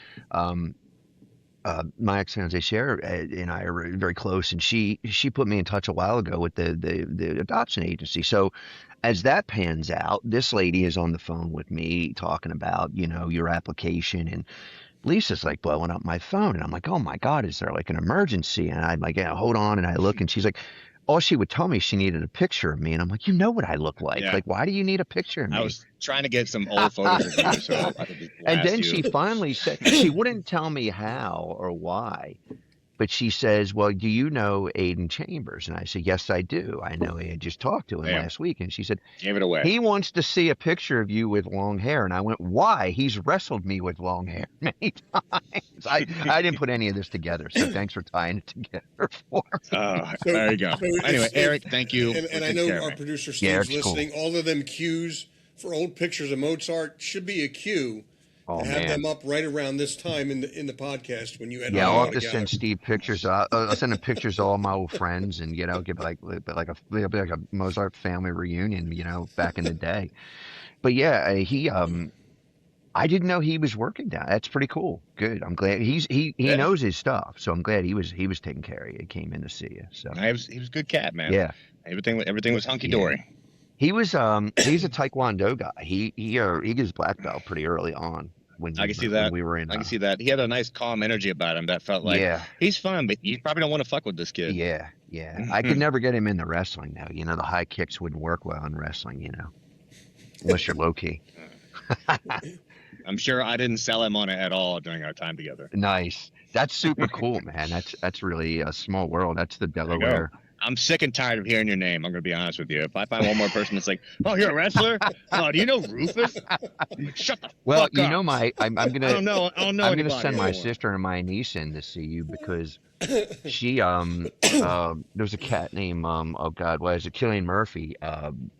B: My ex-fiance Sarah and I are very close, and she put me in touch a while ago with the adoption agency. So as that pans out, this lady is on the phone with me talking about, your application, and Lisa's like blowing up my phone, and I'm like, oh my God, is there like an emergency? And I'm like, yeah, hold on. And I look, and she's like, all she would tell me, she needed a picture of me. And I'm like, you know what I look like.
C: Yeah.
B: Like, why do you need a picture of me?
C: I was trying to get some old photos of you, so I could just
B: And
C: blast
B: then
C: you.
B: she finally said, she wouldn't tell me how or why, but she says, well, do you know Aden Chambers? And I said, yes, I do. I know I had just talked to him last week. And she said,
C: gave it away.
B: He wants to see a picture of you with long hair. And I went, why? He's wrestled me with long hair many times. I didn't put any of this together. So thanks for tying it together for me.
C: There you go. Anyway, Eric, thank you.
A: And I know our producer Steve's listening. Cool. All of them cues for old pictures of Mozart should be a cue. Have them up right around this time in the podcast when you edit.
B: Yeah, I'll have to send Steve pictures. I'll send him pictures of all my old friends, and give like a Mozart family reunion, back in the day. But yeah, I didn't know he was working down. That's pretty cool. Good. I'm glad he
C: Yeah,
B: knows his stuff. So I'm glad he was taking care of you. He came in to see you. So
C: he was a good cat, man.
B: yeah,
C: Everything was hunky
B: yeah.
C: dory.
B: He's a Taekwondo guy. He gets black belt pretty early on
C: I can see
B: when
C: that.
B: we were in.
C: I can see that. He had a nice calm energy about him that felt like
B: Yeah,
C: he's fun, but you probably don't want to fuck with this kid.
B: yeah, yeah. I could never get him into wrestling though. You know, the high kicks wouldn't work well in wrestling. You know, unless you're low key.
C: I'm sure I didn't sell him on it at all during our time together.
B: Nice. That's super cool, man. That's really a small world. That's the
C: I know.
B: Delaware.
C: I'm sick and tired of hearing your name. I'm gonna be honest with you. If I find one more person that's like, "Oh, you're a wrestler? Oh, do you know Rufus?" Like, shut the
B: Well,
C: fuck
B: you
C: up.
B: know I'm
C: I
B: gonna
C: don't know. I don't know
B: I'm
C: anybody
B: gonna send my
C: anymore.
B: sister and my niece in to see you because she there's a cat named oh God, what is it? Killian Murphy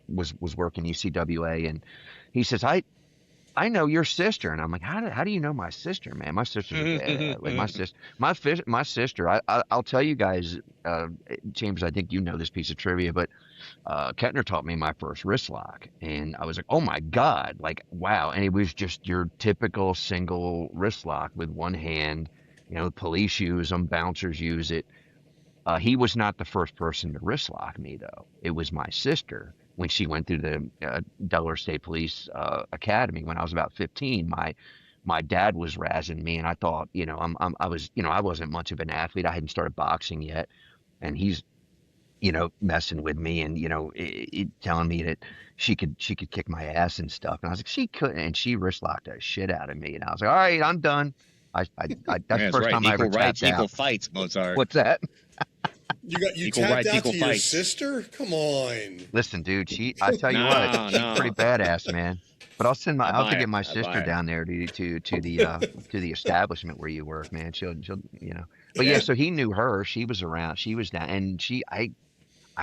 B: was working UCWA and he says I know your sister, and I'm like, how do you know my sister, man? My sister's a bad, like my sister. I'll tell you guys, Chambers. I think you know this piece of trivia, but Kettner taught me my first wrist lock, and I was like, oh my God, like wow, and it was just your typical single wrist lock with one hand. You know, police use them, bouncers use it. He was not the first person to wrist lock me, though. It was my sister when she went through the Delaware State Police Academy when I was about 15. My dad was razzing me, and I thought, you know, I was, you know, I wasn't much of an athlete. I hadn't started boxing yet, and he's, you know, messing with me, and you know, telling me that she could kick my ass and stuff. And I was like, she couldn't, and she wrist locked the shit out of me, and I was like, all right, I'm done. That's
C: Yeah,
B: the
C: that's
B: first
C: right.
B: time I ever
C: Equal rights,
B: tapped
C: equal
B: out.
C: fights, Mozart.
B: What's that?
A: You
C: Equal
A: tapped
C: rights,
A: out
C: equal
A: to your
C: fights.
A: sister? Come on.
B: Listen, dude, I tell you what,
C: No,
B: she's pretty
C: no.
B: badass, man. But I'll have to get my
C: I buy
B: sister
C: it.
B: down there to the establishment where you work, man. She'll you know. But yeah,
A: Yeah.
B: so he knew her. She was around. She was down, and I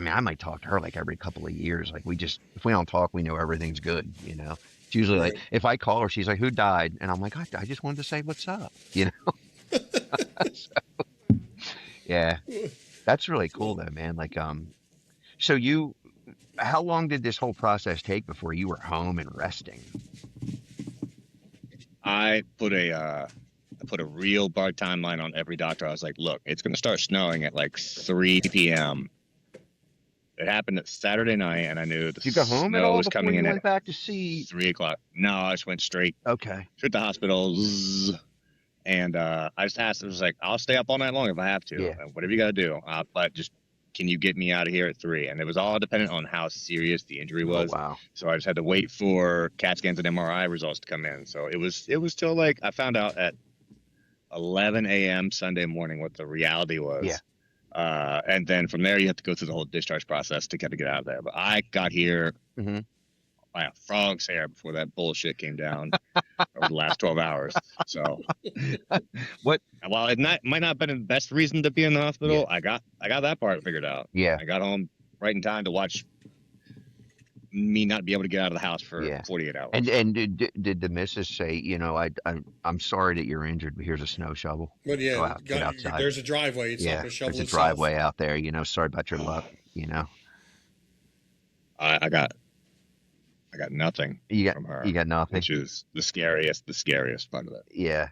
B: mean, I might talk to her like every couple of years. Like if we don't talk, we know everything's good, you know. It's usually like
A: Right.
B: if I call her, she's like, "Who died?" And I'm like, I just wanted to say what's up, you know. Yeah, that's really cool though, man. Like so how long did this whole process take before you were home and resting?
C: I put a real bar timeline on every doctor. I was like, look, it's gonna start snowing at like 3 p.m. It happened at Saturday night, and I knew the
B: Did you go home at
C: snow
B: all
C: was
B: before
C: coming
B: you
C: in
B: went
C: at
B: back to see?
C: 3 o'clock. No, I just went straight
B: Okay.
C: to the hospital. Zzz, and I just asked, I was like, I'll stay up all night long if I have to.
B: Yeah.
C: Whatever you got to do. But just, can you get me out of here at 3? And it was all dependent on how serious the injury
B: Oh
C: was.
B: wow.
C: So I just had to wait for CAT scans and MRI results to come in. So it was till like, I found out at 11 a.m. Sunday morning what the reality was.
B: Yeah.
C: And then from there, you have to go through the whole discharge process to kind of get out of there. But I got here
B: hmm
C: by a frog's hair before that bullshit came down over the last 12 hours. So
B: What?
C: while it might not have been the best reason to be in the hospital, I got that part figured out.
B: Yeah.
C: I got home right in time to watch me not be able to get out of the house for 48 hours.
B: And did the missus say, you know, I'm sorry that you're injured, but here's a snow shovel.
A: But yeah,
B: Go out, get outside.
A: there's a driveway. It's not going to shovel
B: there's a
A: itself.
B: driveway out there. You know, sorry about your luck. You know,
C: I got nothing from her.
B: You got nothing.
C: Which is the scariest part of it.
B: Yeah.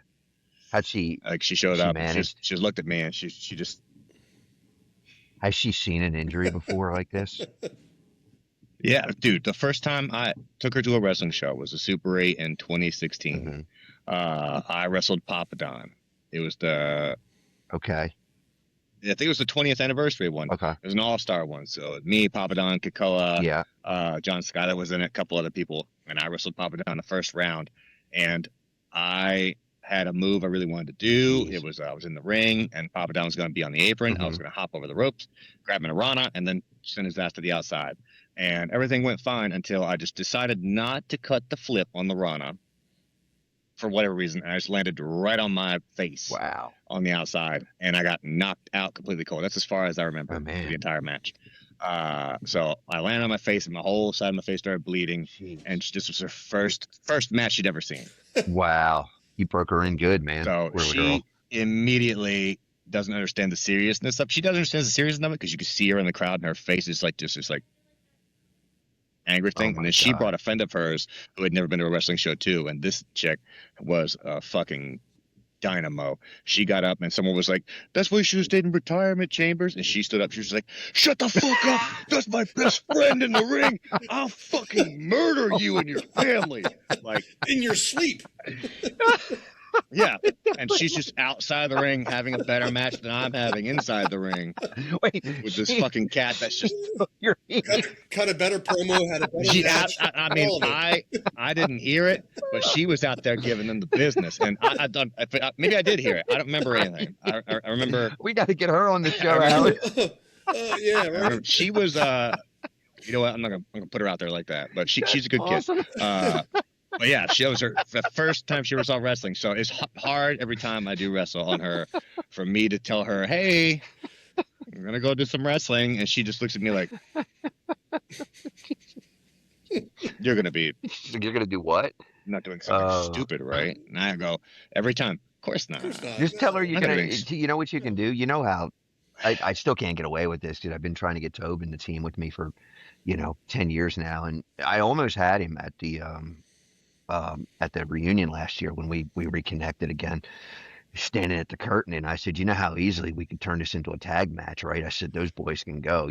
B: How'd she?
C: Like she showed up, and
B: managed?
C: she just looked at me, and she just.
B: Has she seen an injury before like this?
C: Yeah, dude. The first time I took her to a wrestling show was a Super 8 in 2016. I wrestled Papa Don. It was
B: Okay.
C: I think it was the 20th anniversary one.
B: Okay.
C: It was an all-star one. So me, Papa Don, Kakoa, John Skyler was in it, a couple other people, and I wrestled Papa Don the first round. And I had a move I really wanted to do. It was I was in the ring, and Papa Don was going to be on the apron. I was going to hop over the ropes, grab an Arana, and then send his ass to the outside. And everything went fine until I just decided not to cut the flip on the Rana for whatever reason. And I just landed right on my face.
B: Wow.
C: On the outside, and I got knocked out completely cold. That's as far as I remember the entire match. So I landed on my face, and my whole side of my face started bleeding.
B: Jeez.
C: And this was her first match she'd ever seen.
B: Wow. You broke her in good, man.
C: So she immediately doesn't understand the seriousness of. She doesn't understand the seriousness of it because you can see her in the crowd, and her face is like just like. angry thing. And then she brought a friend of hers who had never been to a wrestling show too. And this chick was a fucking dynamo. She got up and someone was like, "That's why you should have stayed in retirement, Chambers." And she stood up. She was like, "Shut the fuck up. That's my best friend in the ring. I'll fucking murder you and your family." Like,
A: in your sleep.
C: yeah. And she's just outside the ring having a better match than I'm having inside the ring.
B: Wait,
C: with this fucking cat that's just
A: cut a better promo, had a better match.
C: I mean, I didn't hear it, but she was out there giving them the business, and maybe I did hear it. I don't remember anything. I remember.
B: We got to get her on the show, Alex.
A: Yeah, right.
C: She was. You know what? I'm not gonna put her out there like that, but she's a good
B: Awesome.
C: kid. But yeah, she was the first time she ever saw wrestling. So it's hard every time I do wrestle on her for me to tell her, "Hey, I'm gonna go do some wrestling," and she just looks at me like, "You're gonna
B: do what?
C: not doing something stupid, right?" And I go every time, "Of course not."
B: Just tell her you're gonna. You know what you can do. You know how. I still can't get away with this because I've been trying to get Tobe in the team with me for, 10 years now, and I almost had him at the reunion last year when we reconnected again, standing at the curtain, and I said, "You know how easily we could turn this into a tag match, right?" I said, "Those boys can go.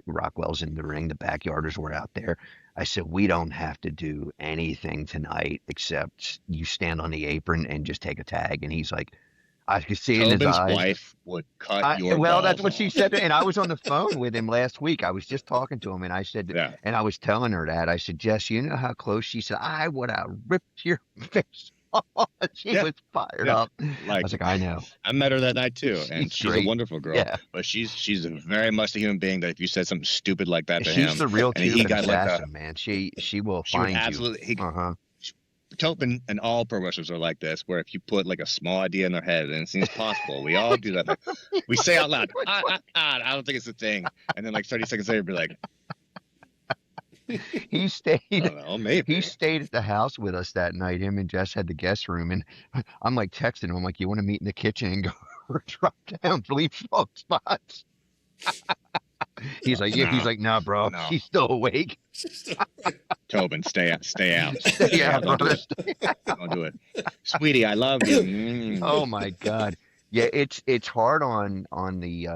B: Rockwell's in the ring, the backyarders were out there." I said, "We don't have to do anything tonight except you stand on the apron and just take a tag." And he's like, I could see in his
C: Tobin's
B: eyes.
C: wife would cut your
B: Well,
C: balls
B: that's what
C: off.
B: she said, and I was on the phone with him last week. I was just talking to him, and I said,
C: Yeah.
B: and I was telling her that. I said, "Jess, you know how close?" She said, "I would have ripped your face off." She was fired up. I was like, "I know."
C: I met her that night too, and she's
B: great.
C: a wonderful girl.
B: Yeah.
C: But she's very much a human being that if you said something stupid like that to him,
B: She's the real
C: and he
B: Cuban
C: got like
B: assassin, man. She will
C: she would
B: find
C: absolutely.
B: you.
C: Tobin and all pro wrestlers are like this, where if you put like a small idea in their head and it seems possible, we all do that. Like, we say out loud, I don't think it's a thing. And then like 30 seconds later, be like,
B: He stayed.
C: I don't know, maybe.
B: He stayed at the house with us that night. Him and Jess had the guest room, and I'm like texting him. I'm like, "You want to meet in the kitchen and go or drop down, leave swap spots?" He's like, "Yeah." He's like, "Nah, bro.
C: No.
B: He's still awake."
C: Tobin, stay out.
B: Stay out,
C: Don't do
B: brother.
C: it. Don't do it. Sweetie, I love you.
B: Oh my God. Yeah, it's hard on the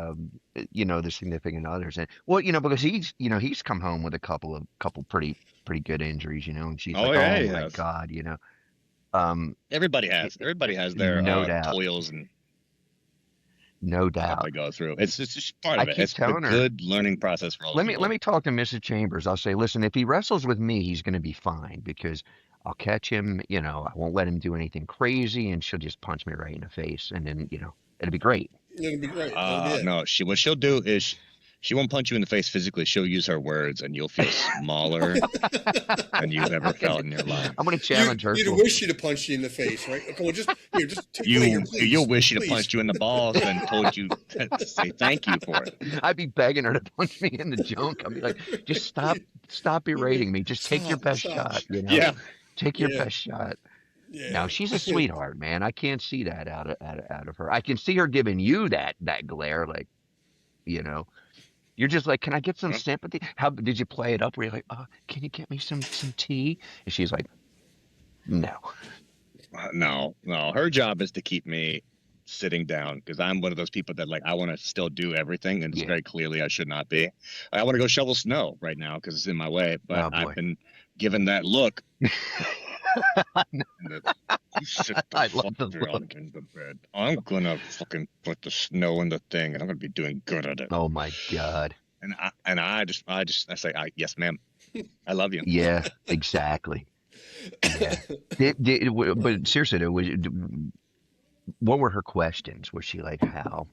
B: the significant others, and because he's come home with a couple pretty good injuries, and she's like,
C: yeah,
B: "Oh my God,"
C: Everybody has their
B: No doubt.
C: toils and
B: no
C: stuff
B: doubt.
C: they go through. It's just part of
B: I
C: it.
B: keep
C: It's a
B: telling her.
C: good learning process for all.
B: Let me talk to Mrs. Chambers. I'll say, "Listen, if he wrestles with me, he's going to be fine because I'll catch him. I won't let him do anything crazy, and she'll just punch me right in the face, and then it'll be great."
A: It'll be great.
C: No, what she'll do is she won't punch you in the face physically. She'll use her words, and you'll feel smaller than you've ever felt in your life.
B: I'm going to challenge her.
A: You'd wish she'd have punched you in the face, right? Come on, just take it here, please.
C: You'll wish she'd have
A: Please.
C: punched you in the balls and told you to say thank you for it.
B: I'd be begging her to punch me in the junk. I'd be like, "Just stop berating me. Just take your best shot.
C: Yeah.
B: Take your best shot."
A: Yeah.
B: Now she's a sweetheart, man. I can't see that out of her. I can see her giving you that glare, like, you're just like, "Can I get some sympathy? How did you play it up? Where you're like, can you get me some tea?" And she's like, "No."
C: No. Her job is to keep me sitting down because I'm one of those people that I want to still do everything, and it's very clearly I should not be. I want to go shovel snow right now because it's in my way, but I've been given that look. You sit the
B: I love the
C: fuck
B: look.
C: down in the bed. I'm gonna fucking put the snow in the thing, and I'm gonna be doing good at it.
B: Oh my God.
C: And I say, yes, ma'am. I love you.
B: Yeah, exactly. Yeah. But seriously, what were her questions? Was she like, how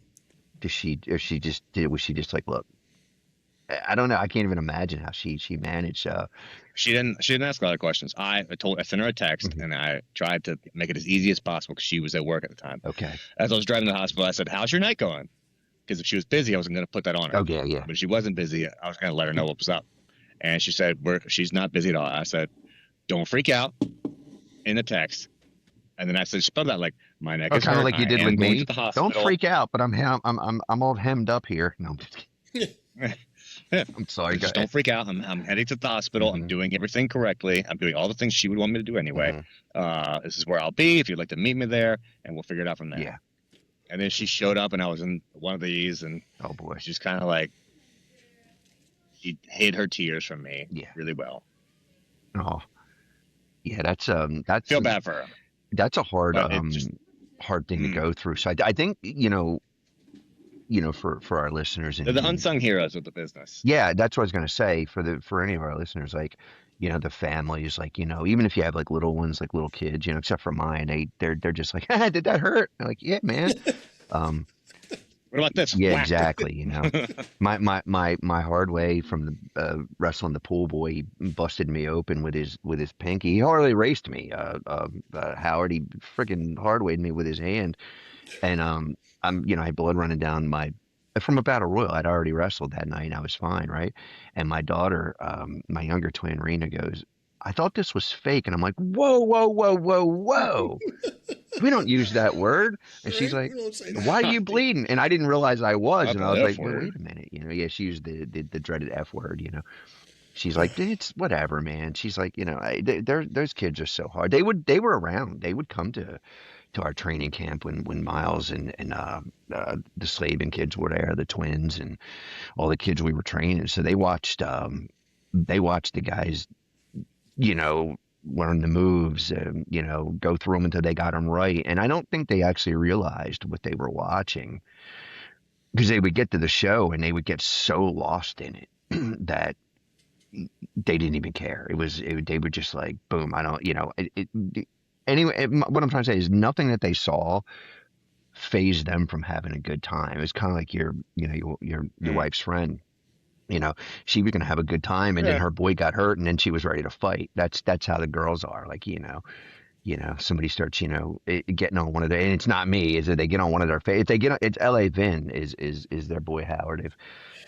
B: was she just like, "Look, I don't know. I can't even imagine how she managed.
C: She didn't ask a lot of questions. I sent her a text, and I tried to make it as easy as possible because she was at work at the time.
B: Okay.
C: As I was driving to the hospital, I said, "How's your night going?" Because if she was busy, I wasn't going to put that on her.
B: Oh yeah.
C: But if she wasn't busy, I was going to let her know what was up. And she said, she's not busy at all. I said, "Don't freak out," in the text. And then I said, spell that like, "My neck is
B: Kind
C: hurt.
B: of like you
C: I
B: did
C: am
B: with
C: going
B: me.
C: to the hospital."
B: Don't freak out, but I'm all hemmed up here. No, I'm just kidding. I'm sorry.
C: Just don't freak out. I'm heading to the hospital. I'm doing everything correctly. I'm doing all the things she would want me to do anyway. This is where I'll be if you'd like to meet me there, and we'll figure it out from there.
B: Yeah.
C: And then she showed up, and I was in one of these, and
B: oh boy,
C: she's kind of like, she hid her tears from me really well.
B: Oh, yeah. That's
C: Feel bad for her.
B: That's a hard
C: just,
B: hard thing to go through. So I think for our listeners,
C: they're the unsung heroes of the business.
B: Yeah, that's what I was going to say for any of our listeners, like, the families, like, even if you have like little ones, like little kids, except for mine, they're just like, did that hurt? I'm like, yeah, man.
C: What about this?
B: Yeah,
C: Whack.
B: exactly. My hard way from the wrestling the pool boy, he busted me open with his pinky. He hardly raced me. Howard, he freaking hard weighed me with his hand, and I had blood running down from a battle royal. I'd already wrestled that night, and I was fine, right? And my daughter, my younger twin, Rena, goes, I thought this was fake. And I'm like, whoa, whoa, whoa, whoa, whoa. We don't use that word. And she's like, why are you bleeding? And I didn't realize I was. And I was like, wait a minute. Yeah, she used the dreaded F word, She's like, it's whatever, man. She's like, those kids are so hard. They were around. They would come to our training camp when Miles and the Slavin kids were there, the twins and all the kids we were training. So they watched the guys, learn the moves, go through them until they got them right. And I don't think they actually realized what they were watching, because they would get to the show and they would get so lost in it that they didn't even care. They were just like, boom, I don't, anyway, what I'm trying to say is nothing that they saw phased them from having a good time. It was kind of like your wife's friend. She was gonna have a good time, and then her boy got hurt, and then she was ready to fight. That's how the girls are. Like, somebody starts, getting on one of their, and it's not me, is that they get on one of their if they get on, it's L.A. Vin is their boy Howard. If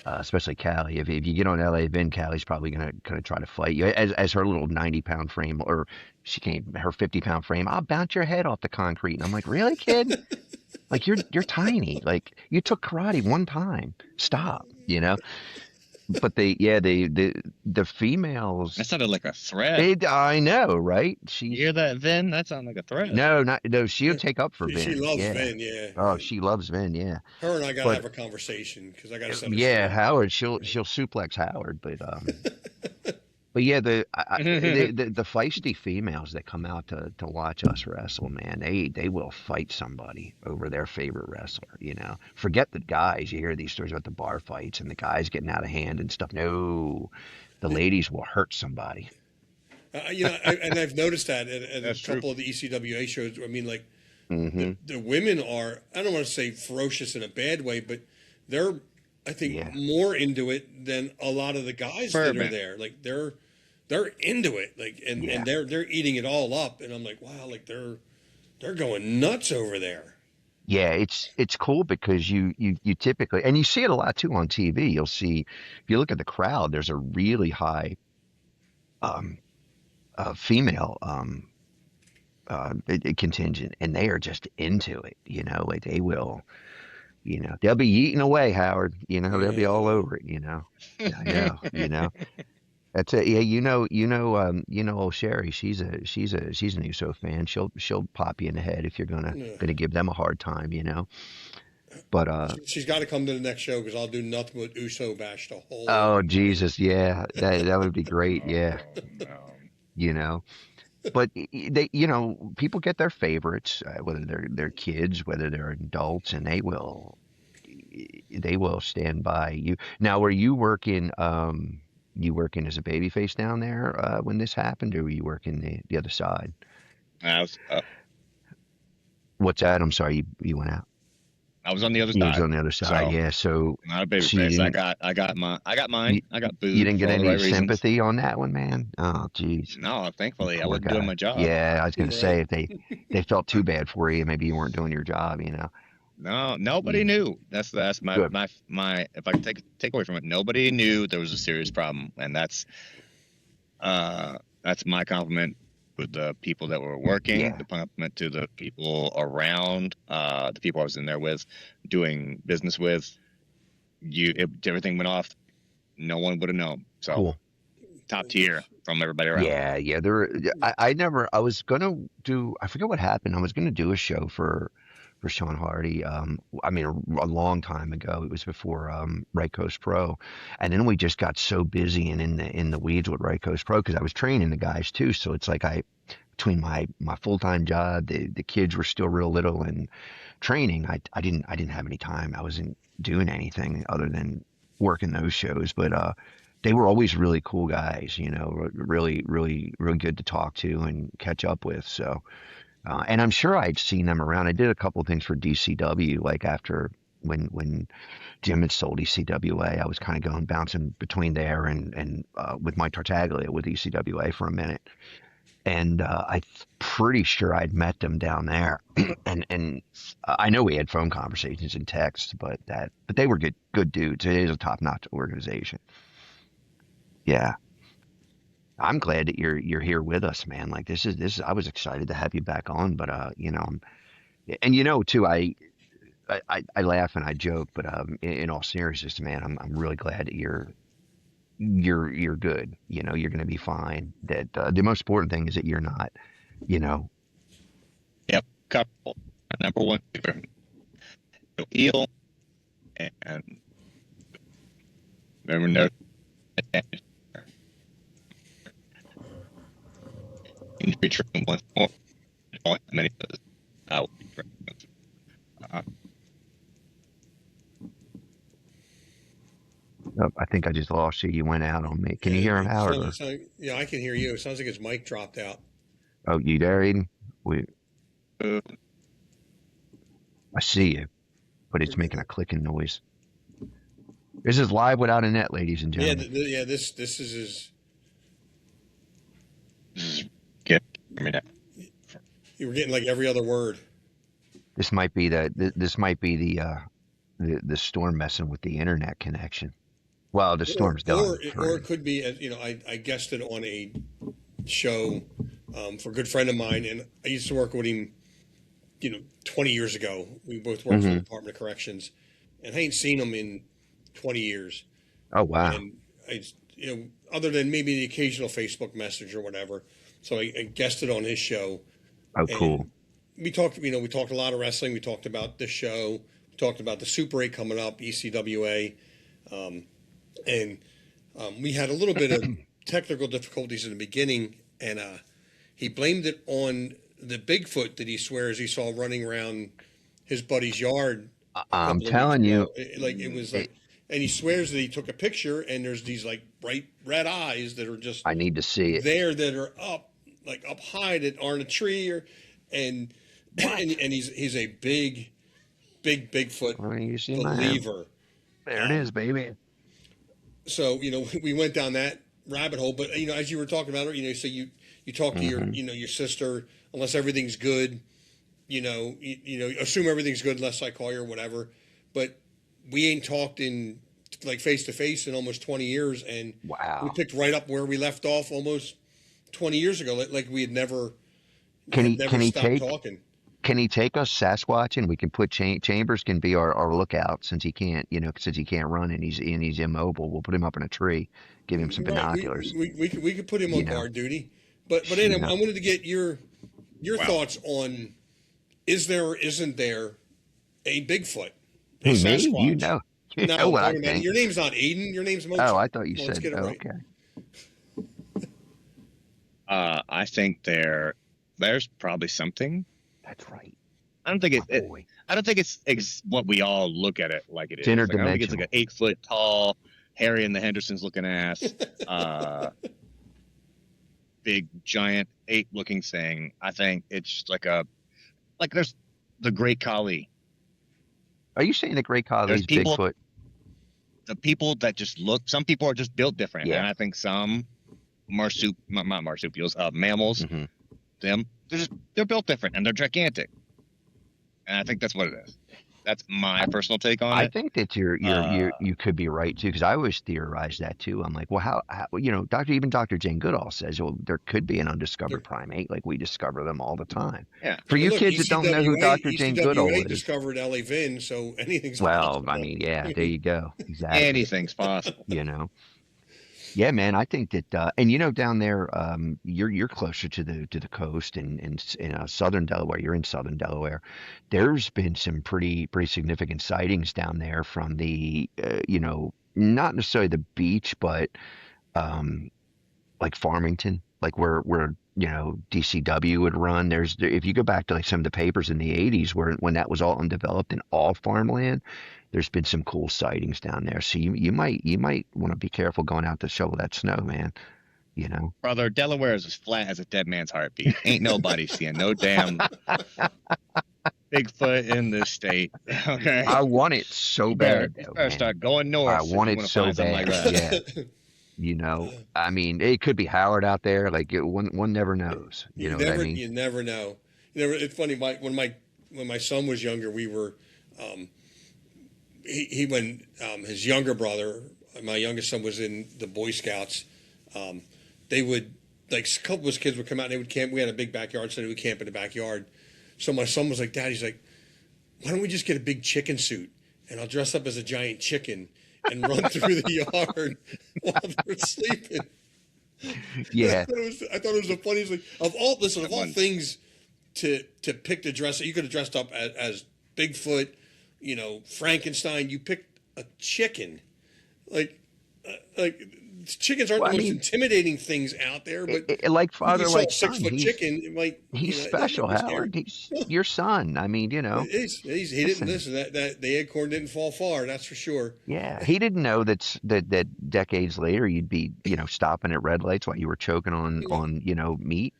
B: especially Callie, if you get on L.A. Vin, Callie's probably gonna try to fight you as her little 90-pound frame, or her 50-pound frame. I'll bounce your head off the concrete, and I'm like, really, kid? Like, you're tiny. Like, you took karate one time. Stop. But the females.
C: That sounded like a threat.
B: I know, right?
C: You hear that, Vin? That sounded like a threat.
B: No. She'll take up for Vin.
A: She loves Vin, yeah.
B: Oh, she loves Vin, yeah.
A: Her and I gotta have a conversation, because I gotta send her.
B: Yeah, Howard. She'll suplex Howard, but yeah, the feisty females that come out to watch us wrestle, man, they will fight somebody over their favorite wrestler. Forget the guys. You hear these stories about the bar fights and the guys getting out of hand and stuff. No, the ladies will hurt somebody.
A: And I've noticed that at a couple of the ECWA shows. I mean, like, the women are, I don't want to say ferocious in a bad way, but they're, I think, more into it than a lot of the guys that are there. Like, they're into it, like, and they're eating it all up, and I'm like, wow, like they're going nuts over there.
B: Yeah, it's cool because you typically, and you see it a lot too on TV. You'll see, if you look at the crowd, there's a really high female contingent, and they are just into it. Like, they will, they'll be eating away, Howard. They'll be all over it. I know. That's it. Yeah, old Sherry. She's an USO fan. She'll pop you in the head if you're gonna give them a hard time. But
A: she's got to come to the next show, because I'll do nothing but USO bash the whole.
B: Oh Jesus, yeah, that would be great. Yeah, But they, people get their favorites, whether they're kids, whether they're adults, and they will stand by you. Now, were you working? You working as a babyface down there when this happened, or were you working the other side?
C: I was.
B: What's that? I'm sorry, you went out.
C: I was on the other
B: You
C: side.
B: was on the other side, yeah. So
C: not a babyface. I got mine. I got booed.
B: You didn't get
C: for all
B: any
C: the right
B: sympathy
C: reasons.
B: on that one, man. Oh, jeez.
C: No, thankfully I
B: Poor
C: wasn't
B: guy.
C: doing my job.
B: Yeah, I was gonna say, if they felt too bad for you, maybe you weren't doing your job.
C: No, nobody knew. That's my
B: Good.
C: my. If I can take away from it, nobody knew there was a serious problem, and that's my compliment with the people that were working. The compliment to the people around, the people I was in there with, doing business with. Everything went off no one would have known. So
B: Cool.
C: top tier from everybody around.
B: Yeah. I was gonna do. I forget what happened. I was gonna do a show for Sean Hardy. I mean, a long time ago. It was before Right Coast Pro, and then we just got so busy and in the weeds with Right Coast Pro because I was training the guys too. So it's like between my full time job, the kids were still real little, and training, I didn't have any time. I wasn't doing anything other than working those shows, but they were always really cool guys, really good to talk to and catch up with. So, and I'm sure I'd seen them around. I did a couple of things for DCW, like after when Jim had sold ECWA, I was kind of bouncing between there and with Mike Tartaglia with ECWA for a minute. And I'm pretty sure I'd met them down there, and I know we had phone conversations and texts, but they were good dudes. It is a top-notch organization. Yeah, I'm glad that you're here with us, man. Like this is. I was excited to have you back on, but and too, I laugh and I joke, but in all seriousness, man, I'm really glad that you're good. You're going to be fine. That the most important thing is that you're not, you know.
C: Yep. Couple. Number one, you'll heal and remember no injury treatment once more. Don't have many of those. I will be
B: Oh, I think I just lost you. You went out on me. Can you hear him, Howard?
A: Yeah, I can hear you. It sounds like his mic dropped out.
B: Oh, you there, Aden? I see you, but it's making a clicking noise. This is live without a net, ladies and gentlemen.
A: Yeah, this is his.
C: Get me now.
A: You were getting like every other word.
B: This might be the storm messing with the internet connection. Well, the storm's done.
A: Or it could be, I guested on a show for a good friend of mine, and I used to work with him, 20 years ago. We both worked for the Department of Corrections, and I ain't seen him in 20 years.
B: Oh, wow.
A: And other than maybe the occasional Facebook message or whatever. So I guested on his show.
B: Oh, cool.
A: We talked a lot of wrestling. We talked about this show. We talked about the Super 8 coming up, ECWA. And we had a little bit of technical difficulties in the beginning, and he blamed it on the Bigfoot that he swears he saw running around his buddy's yard.
B: I'm telling you.
A: It was like, and he swears that he took a picture, and there's these like bright red eyes that are just.
B: I need to see it.
A: There that are up high that aren't a tree, and he's a big Bigfoot believer.
B: There it is, baby.
A: So, we went down that rabbit hole, but, as you were talking about it, so you talk to your sister, unless everything's good, assume everything's good unless I call you or whatever. But we ain't talked in like face to face in almost 20 years. And
B: wow,
A: we picked right up where we left off almost 20 years ago. Like we had never stopped talking.
B: Can he take us Sasquatching? We can put Chambers can be our lookout since he can't, since he can't run and he's immobile. We'll put him up in a tree, give him some binoculars.
A: We could put him on guard duty. But Adam, I wanted to get your thoughts on: is there or isn't there a Bigfoot? A Sasquatch?
B: Me? You know what I think.
A: Your name's not Aden. Your name's Mozart.
B: Oh, I thought you said.
A: Right.
B: Okay.
C: I think there's probably something.
B: That's right.
C: I don't think it's what we all look at it like it is.
B: It's
C: I don't think it's
B: interdimensional.
C: like an 8-foot tall Harry and the Hendersons looking ass, big giant ape looking thing. I think it's like there's the Great Khali.
B: Are you saying the Great Khali's Bigfoot?
C: The people that just look. Some people are just built different, and I think some not marsupials, mammals, them. They're built different and they're gigantic, and I think that's what it is. That's my personal take on
B: I
C: it.
B: think that you could be right too, because I always theorize that too. I'm like, well, how Dr. Jane Goodall says, well, there could be an undiscovered primate, like we discover them all the time.
C: Yeah.
B: For you
A: Look,
B: kids that don't know who Dr. Jane Goodall is,
A: discovered L.A. Vin, so anything's
B: well,
A: possible.
B: I mean, yeah, there you go, exactly.
C: Anything's possible.
B: Yeah, man, I think that, and down there, you're closer to the coast in southern Delaware. You're in southern Delaware. There's been some pretty significant sightings down there from the, not necessarily the beach, but like Farmington, like where DCW would run. If you go back to like some of the papers in the 80s, when that was all undeveloped and all farmland, there's been some cool sightings down there. So you might want to be careful going out to shovel that snow, man.
C: Brother, Delaware is as flat as a dead man's heartbeat. Ain't nobody seeing no damn Bigfoot in this state. Okay.
B: I want it so bad.
C: You better start going north.
B: I want it so bad. Like yeah. I mean, it could be Howard out there. Like one never knows. You know what I mean?
A: You never know. It's funny. When my son was younger, we were. When his younger brother, my youngest son, was in the Boy Scouts, they would, like, a couple of his kids would come out and they would camp. We had a big backyard, so they would camp in the backyard. So my son was like, Dad, he's like, why don't we just get a big chicken suit and I'll dress up as a giant chicken and run through the yard while they're sleeping.
B: Yeah.
A: I thought it was the funniest thing. Of all things to pick to dress, you could have dressed up as Bigfoot, Frankenstein. You picked a chicken. Like chickens aren't the most intimidating things out there, but
B: like father, like
A: 6-foot chicken, it might.
B: He's special, Howard. He's your son. I mean,
A: he didn't listen. That the acorn didn't fall far. That's for sure.
B: Yeah, he didn't know that decades later you'd be stopping at red lights while you were choking on meat.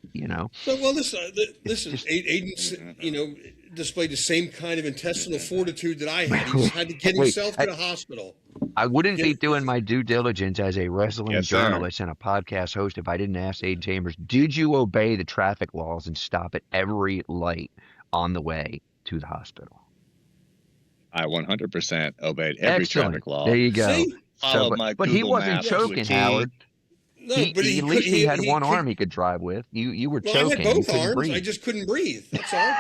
A: So well, listen, Aden, displayed the same kind of intestinal fortitude that I had. He had to get himself to the hospital.
B: I wouldn't be doing my due diligence as a wrestling journalist
C: sir.
B: and a podcast host if I didn't ask Aden Chambers, did you obey the traffic laws and stop at every light on the way to the hospital?
C: I 100% obeyed every traffic law.
B: There you go.
A: See?
B: But he wasn't choking, Howard.
A: No,
B: but at least he had one arm he could drive with. You were choking.
A: I had both arms.
B: Breathe.
A: I just couldn't breathe. That's all.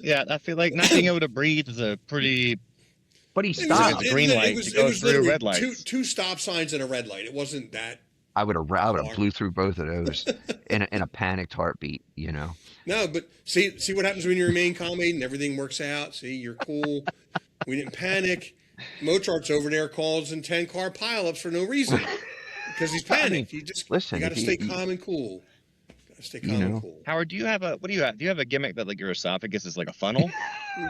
C: Yeah, I feel like not being able to breathe is a pretty.
B: But he stopped.
C: A green light to go through red lights.
A: Two stop signs and a red light. It wasn't that.
B: I would have blew through both of those in a panicked heartbeat.
A: No, but see what happens when you remain calm, Aden. Everything works out. See, you're cool. We didn't panic. Mozart's over there causing 10-car pileups for no reason because he's panicked. You got to stay calm and cool. Stay calm and cool.
C: Howard, do you have a gimmick that like your esophagus is like a funnel?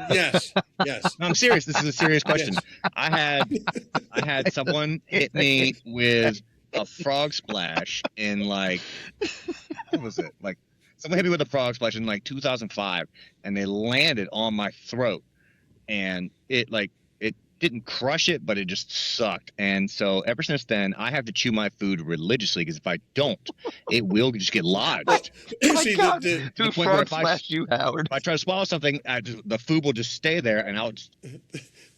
A: Yes.
C: No, I'm serious. This is a serious question. Yes. I had someone hit me with a frog splash in like, what was it? Like someone hit me with a frog splash in like 2005 and they landed on my throat and it didn't crush it, but it just sucked. And so ever since then, I have to chew my food religiously because if I don't, it will just get lodged.
B: The frog splashed you, Howard.
C: If I try to swallow something, the food will just stay there, and I'll just...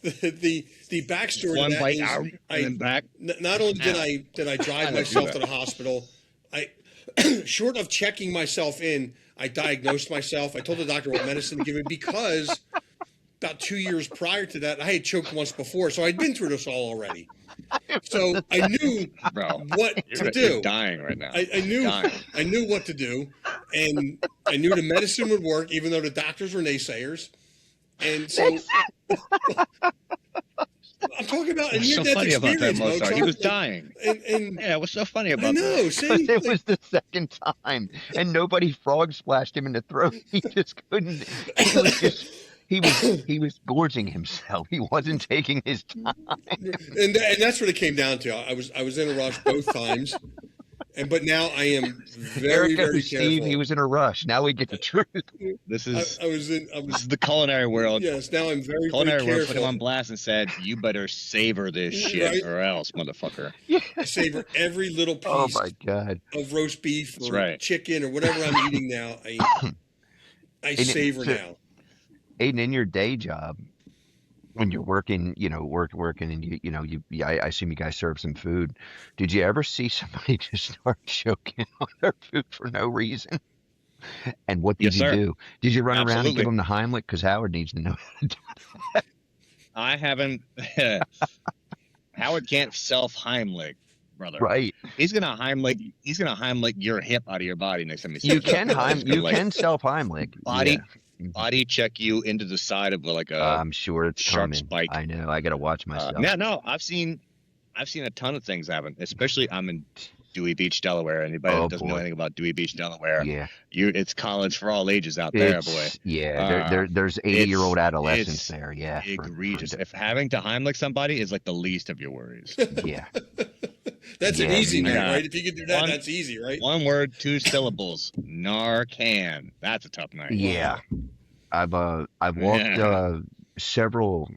A: The backstory
C: one
A: to that
C: bite
A: is
C: out and then back.
A: Not only did I drive myself to the hospital, short of checking myself in, I diagnosed myself. I told the doctor what medicine to give me because about 2 years prior to that, I had choked once before, so I'd been through this all already. So I knew what to do.
C: You're dying right now.
A: I knew what to do, and I knew the medicine would work, even though the doctors were naysayers. And so I'm talking about a near-death experience, Mozart.
C: He was dying.
A: And
C: yeah, what's so funny about that?
A: I know. See,
B: it was the second time, and nobody frog splashed him in the throat. He just couldn't. He was gorging himself. He wasn't taking his time.
A: And that's what it came down to. I was in a rush both times. But now I am very careful.
B: Steve, he was in a rush. Now we get the truth.
C: This is
A: this is
C: the culinary world.
A: Yes, now I'm very
C: culinary
A: very
C: world put him on blast and said, "You better savor this shit, or else, motherfucker."
A: I savor every little piece. Of roast beef or chicken or whatever I'm eating now. I savor now.
B: Aiden, in your day job, when you're working, working, and I assume you guys serve some food. Did you ever see somebody just start choking on their food for no reason? And what did
C: Yes,
B: you
C: sir.
B: do? Did you run around and give
C: Absolutely.
B: them the Heimlich? Because Howard needs to know.
C: I haven't. Howard can't self Heimlich, brother.
B: Right.
C: He's gonna Heimlich. He's gonna Heimlich your hip out of your body next time he sees
B: You can
C: He's gonna,
B: You can self Heimlich.
C: body
B: Yeah.
C: body check you into the side of like a
B: I'm sure it's
C: sharp
B: coming.
C: spike.
B: I know. I got to watch myself.
C: Yeah, no, I've seen a ton of things happen. Especially I'm in Dewey Beach, Delaware. Anybody that doesn't know anything about Dewey Beach, Delaware,
B: Yeah.
C: It's college for all ages out there, boy.
B: Yeah. There's 80-year-old adolescents there. Yeah.
C: Egregious. If having to Heimlich somebody is like the least of your worries.
B: Yeah.
A: That's an easy one,
C: Yeah.
A: right? If you can do that, that's easy, right?
C: One word, 2 syllables. Narcan. That's a tough night.
B: Yeah. I've walked several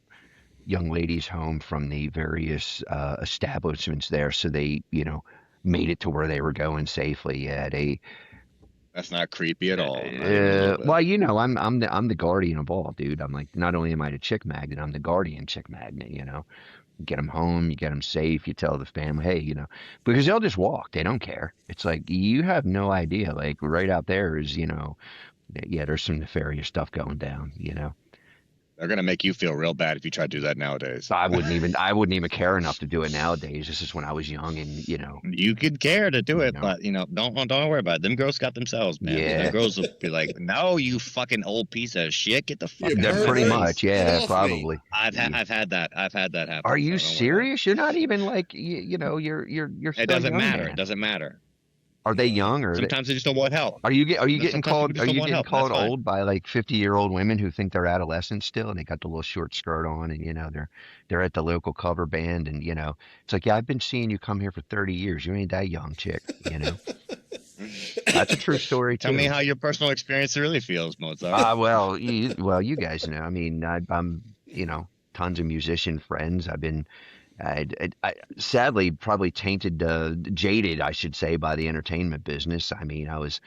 B: young ladies home from the various establishments there, so they made it to where they were going safely. Yeah,
C: That's not creepy at all.
B: well, I'm the guardian of all, dude. I'm like, not only am I the chick magnet, I'm the guardian chick magnet. You get them home, you get them safe, you tell the family, hey, because they'll just walk, they don't care. It's like you have no idea. Like right out there is, yeah, there's some nefarious stuff going down.
C: They're gonna make you feel real bad if you try to do that nowadays.
B: I wouldn't even care enough to do it nowadays. This is when I was young, and
C: you could care to do it, but don't worry about it. Them girls got themselves, man.
B: Yeah.
C: Them girls will be like, no, you fucking old piece of shit, get the fuck out.
B: Yeah, pretty much, yeah, probably.
C: I've had that happen.
B: Are you serious? You're not even like you're.
C: It doesn't matter.
B: Man.
C: It doesn't matter.
B: Are they young or
C: sometimes they just don't want help?
B: Are you getting called
C: help.
B: old by like 50-year-old women who think they're adolescents still, and they got the little short skirt on, and they're at the local cover band, and it's like, yeah, I've been seeing you come here for 30 years. You ain't that young, chick. That's a true story too.
C: Tell me how your personal experience really feels, Mozart.
B: Well, you guys know. I mean, I'm tons of musician friends. I've been. I sadly probably jaded, I should say, by the entertainment business. I mean, I was,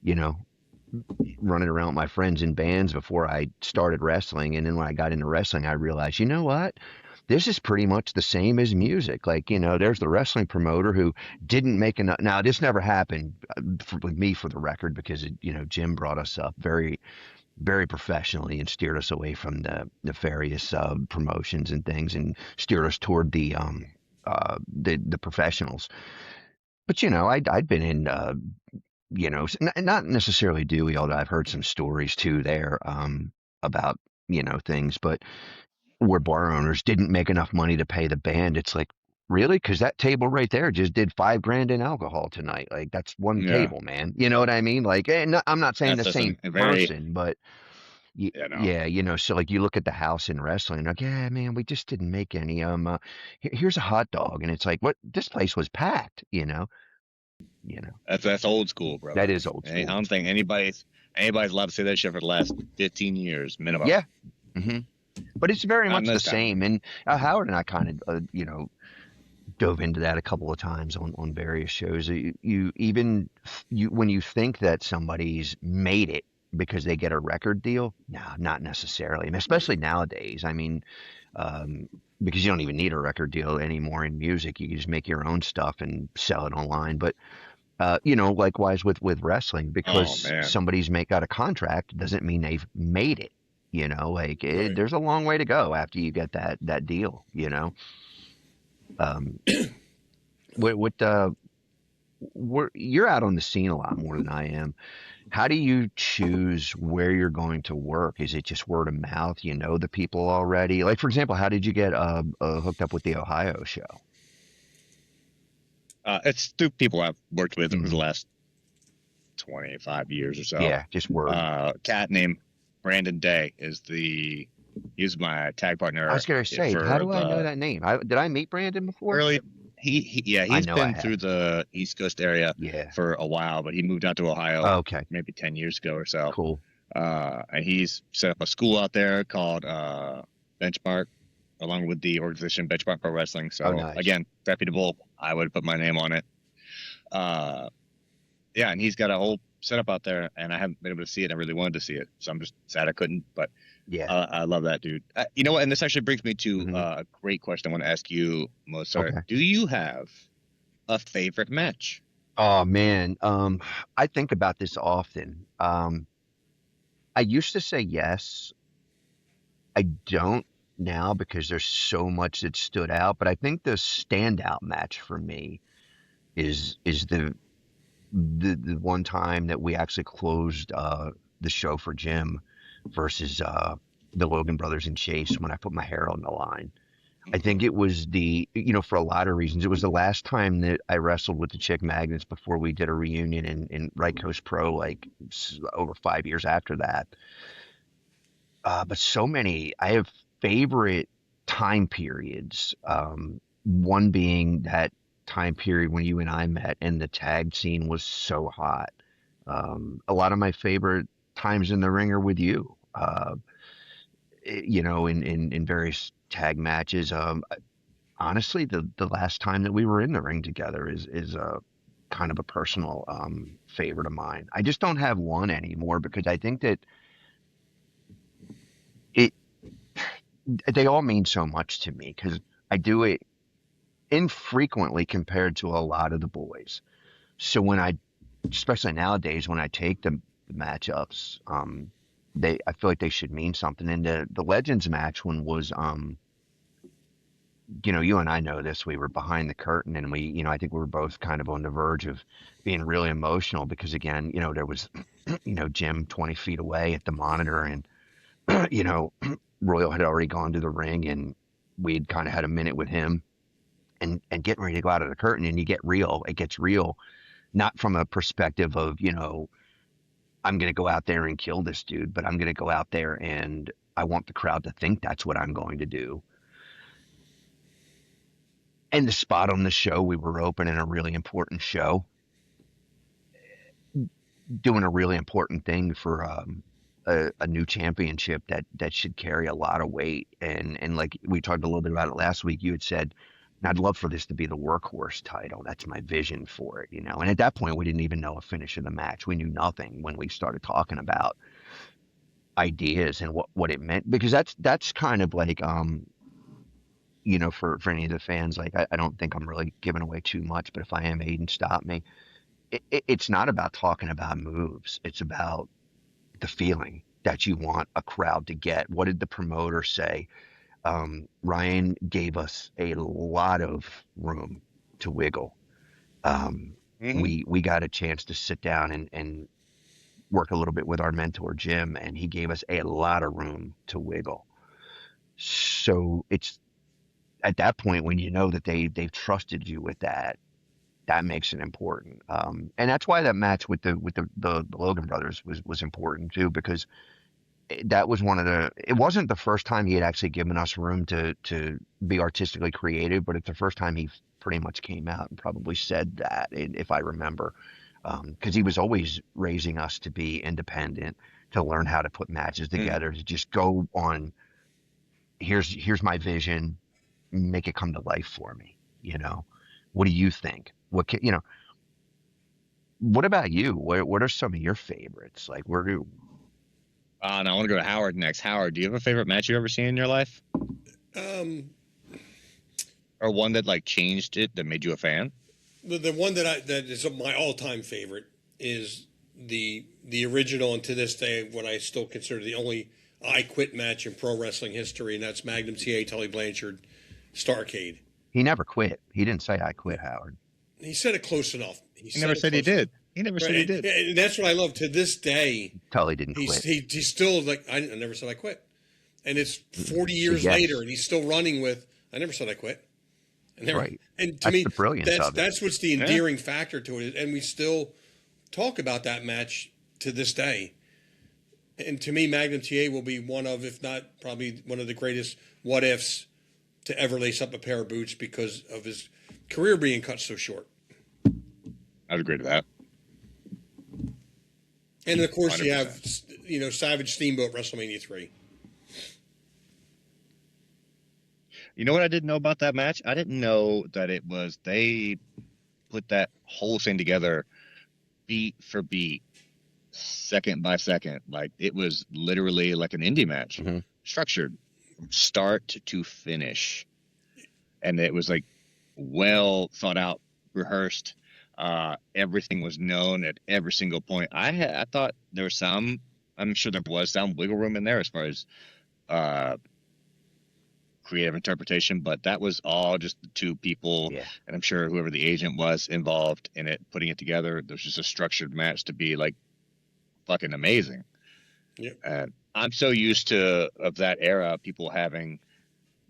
B: running around with my friends in bands before I started wrestling. And then when I got into wrestling, I realized, you know what? This is pretty much the same as music. Like, there's the wrestling promoter who didn't make enough. Now, this never happened with me, for the record, because, Jim brought us up very, very professionally and steered us away from the nefarious promotions and things, and steered us toward the professionals. But I'd been in not necessarily Dewey, although I've heard some stories too there about things, but where bar owners didn't make enough money to pay the band. It's like, really? Because that table right there just did $5,000 in alcohol tonight. Like, that's one table, man. You know what I mean? Like, and I'm not saying the same person, but so like you look at the house in wrestling, like, yeah, man, we just didn't make any. Here's a hot dog, and it's like, what? This place was packed.
C: That's old school, bro.
B: That is old school.
C: I don't think anybody's allowed to say that shit for the last 15 years minimum.
B: Yeah. Mm-hmm. But it's very much the same. And Howard and I kind of, dove into that a couple of times on various shows. When you think that somebody's made it because they get a record deal, no, not necessarily. And especially nowadays. I mean, because you don't even need a record deal anymore in music. You can just make your own stuff and sell it online. But likewise with wrestling, because somebody's got a contract doesn't mean they've made it. There's a long way to go after you get that deal. You're out on the scene a lot more than I am. How do you choose where you're going to work? Is it just word of mouth? The people already? Like, for example, how did you get hooked up with the Ohio show?
C: It's through people I've worked with over the last 25 years or so.
B: Yeah, just word.
C: Cat named Brandon Day he's my tag partner.
B: I was going to say, how do I know that name? Did I meet Brandon before?
C: Really? He's been through the East Coast area for a while, but he moved out to Ohio maybe 10 years ago or so.
B: Cool.
C: And he's set up a school out there called Benchmark, along with the organization Benchmark Pro Wrestling. So
B: nice.
C: Again, reputable. I would put my name on it. And he's got a whole set up out there, and I haven't been able to see it. I really wanted to see it, so I'm just sad I couldn't. But
B: Yeah.
C: I love that, dude. You know what? And this actually brings me to
B: Mhm.
C: a great question I want to ask you, Mozart.
B: Okay.
C: Do you have a favorite match?
B: Oh man, I think about this often. I used to say yes. I don't now because there's so much that stood out, but I think the standout match for me is the one time that we actually closed the show for Jim versus the Logan brothers and Chase when I put my hair on the line. I think it was for a lot of reasons, it was the last time that I wrestled with the Chick Magnets before we did a reunion in Right Coast Pro, like over 5 years after that. But so many, I have favorite time periods. One being that time period when you and I met and the tag scene was so hot. A lot of my favorite times in the ring are with you. In various tag matches. Honestly, the last time that we were in the ring together is a kind of a personal favorite of mine. I just don't have one anymore because I think that it they all mean so much to me because I do it infrequently compared to a lot of the boys. So especially nowadays, when I take the matchups, I feel like they should mean something. And the Legends match one was, you and I know this. We were behind the curtain, and I think we were both kind of on the verge of being really emotional because again, there was, Jim 20 feet away at the monitor, and Royal had already gone to the ring, and we'd kind of had a minute with him, and getting ready to go out of the curtain, and it gets real, not from a perspective of, I'm going to go out there and kill this dude, but I'm going to go out there and I want the crowd to think that's what I'm going to do. And the spot on the show, we were opening a really important show, doing a really important thing for a new championship that should carry a lot of weight. And like we talked a little bit about it last week, you had said, I'd love for this to be the workhorse title. That's my vision for it, And at that point, we didn't even know a finish of the match. We knew nothing when we started talking about ideas and what it meant, because that's kind of like for any of the fans, like I don't think I'm really giving away too much, but if I am, Aiden, stop me. It's not about talking about moves. It's about the feeling that you want a crowd to get. What did the promoter say? Ryan gave us a lot of room to wiggle. We got a chance to sit down and work a little bit with our mentor Jim, and he gave us a lot of room to wiggle. So it's at that point when you know that they've trusted you with that makes it important. And that's why that match with the Logan brothers was important too, because that was it wasn't the first time he had actually given us room to be artistically creative, but it's the first time he pretty much came out and probably said that, if I remember, because he was always raising us to be independent, to learn how to put matches together, to just go on, here's my vision, make it come to life for me. What do you think? What about you? What are some of your favorites? Like, where do
C: and I want to go to Howard next. Howard, do you have a favorite match you've ever seen in your life? Or one that like changed it, that made you a fan?
A: The one that is my all-time favorite is the original, and to this day, what I still consider the only I Quit match in pro wrestling history, and that's Magnum TA Tully Blanchard Starrcade.
B: He never quit. He didn't say I quit, Howard.
A: He said it close enough.
C: He never said he did. He never said he did.
A: And that's what I love. To this day,
B: Tully didn't quit.
A: He's still like, I never said I quit. And it's 40 years later, and he's still running with, I never said I quit.
B: Right.
A: And to me,
B: the brilliance of it.
A: That's what's the endearing factor to it. And we still talk about that match to this day. And to me, Magnum TA will be one of, if not probably one of the greatest what ifs to ever lace up a pair of boots because of his career being cut so short.
C: I'd agree to that.
A: And of course,
C: 100%.
A: you have, Savage Steamboat WrestleMania 3.
C: You know what I didn't know about that match? I didn't know that they put that whole thing together beat for beat second by second. Like it was literally like an indie match, structured from start to finish, and it was like well thought out, rehearsed. Everything was known at every single point. I thought there was some. I'm sure there was some wiggle room in there as far as creative interpretation, but that was all just the two people, and I'm sure whoever the agent was involved in it, putting it together. There's just a structured match to be like fucking amazing. And I'm so used to of that era, people having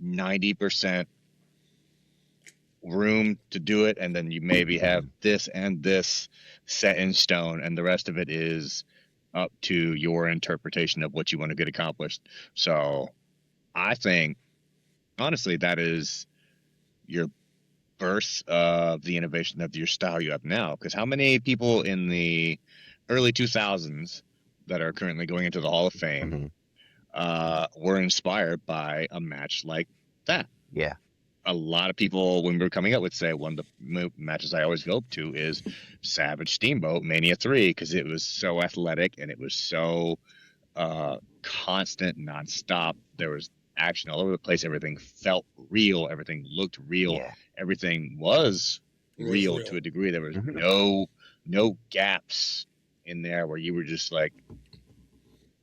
C: 90% room to do it, and then you maybe have this and this set in stone, and the rest of it is up to your interpretation of what you want to get accomplished. So I think honestly that is your birth of the innovation of your style you have now, because how many people in the early 2000s that are currently going into the Hall of Fame were inspired by a match like that? A lot of people, when we were coming up, would say one of the matches I always go to is Savage Steamboat Mania 3, because it was so athletic and it was so constant, nonstop. There was action all over the place. Everything felt real. Everything looked real. Everything was real to a degree. There was no gaps in there where you were just like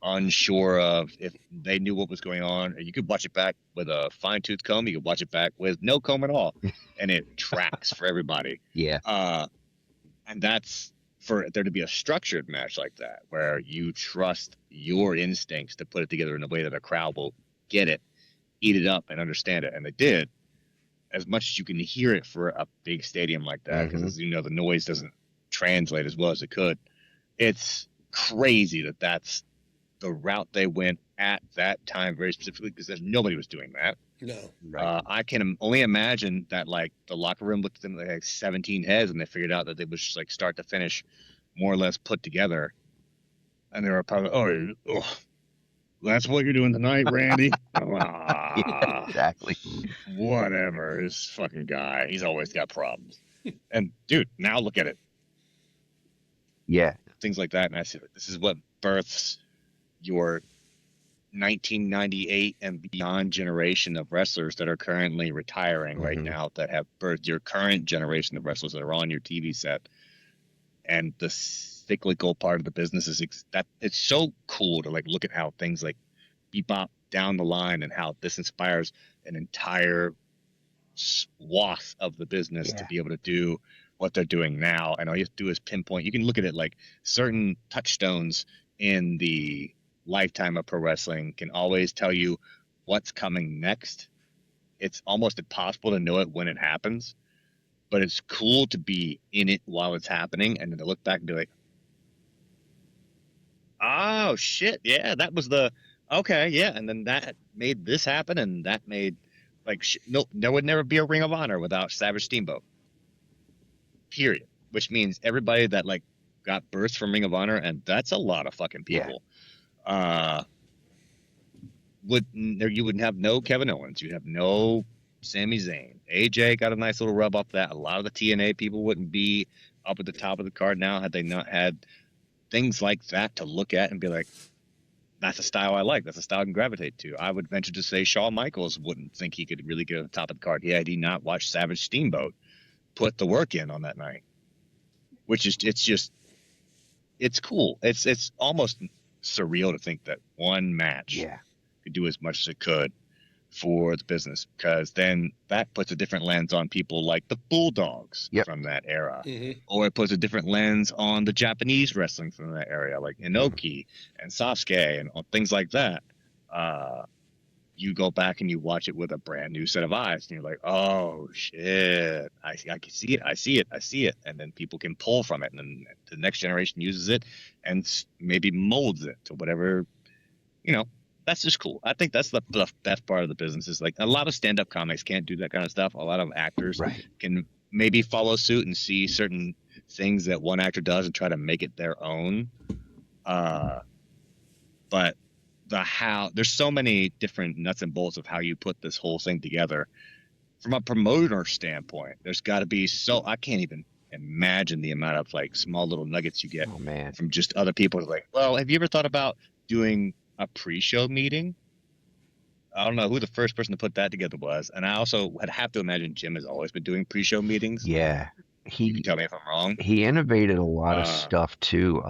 C: unsure of if they knew what was going on. You could watch it back with a fine-tooth comb. You could watch it back with no comb at all, and it tracks for everybody. And that's for there to be a structured match like that, where you trust your instincts to put it together in a way that a crowd will get it, eat it up, and understand it. And they did, as much as you can hear it for a big stadium like that, because as you know, the noise doesn't translate as well as it could. It's crazy that that's the route they went at that time very specifically, because nobody was doing that. I can only imagine that like the locker room looked at them like 17 heads, and they figured out that they was just like start to finish more or less put together, and they were probably that's what you're doing tonight, Randy.
B: Exactly.
C: Whatever, this fucking guy, he's always got problems. And dude, now look at it. Things like that, and I said, this is what births your 1998 and beyond generation of wrestlers that are currently retiring right now, that have birthed your current generation of wrestlers that are on your TV set. And the cyclical part of the business is that it's so cool to like look at how things like bebop down the line, and how this inspires an entire swath of the business to be able to do what they're doing now. And all you have to do is pinpoint. You can look at it like certain touchstones in the lifetime of pro wrestling can always tell you what's coming next. It's almost impossible to know it when it happens, but it's cool to be in it while it's happening, and then to look back and be like, oh shit, yeah, that was the and then that made this happen, and that made like no, there would never be a Ring of Honor without Savage Steamboat, period. Which means everybody that like got birthed from Ring of Honor, and that's a lot of fucking people. You would have no Kevin Owens, you'd have no Sami Zayn. AJ got a nice little rub off that. A lot of the TNA people wouldn't be up at the top of the card now had they not had things like that to look at and be like, that's a style I like. That's a style I can gravitate to. I would venture to say Shawn Michaels wouldn't think he could really get to the top of the card had he not watched Savage Steamboat put the work in on that night. Which is, it's cool. It's almost surreal to think that one match could do as much as it could for the business, because then that puts a different lens on people like the Bulldogs from that era, or it puts a different lens on the Japanese wrestling from that area, like Inoki and Sasuke and things like that. You go back and you watch it with a brand new set of eyes, and you're like, oh shit, I can see it, and then people can pull from it, and then the next generation uses it and maybe molds it to whatever, that's just cool. I think that's the best part of the business, is like a lot of stand-up comics can't do that kind of stuff. A lot of actors can maybe follow suit and see certain things that one actor does and try to make it their own. But there's so many different nuts and bolts of how you put this whole thing together. From a promoter standpoint, there's got to be I can't even imagine the amount of like small little nuggets you get
B: Oh man.
C: from just other people. Like, well, have you ever thought about doing a pre-show meeting? I don't know who the first person to put that together was, and I also would have to imagine Jim has always been doing pre-show meetings.
B: Yeah.
C: You can tell me if I'm wrong.
B: He innovated a lot of stuff too.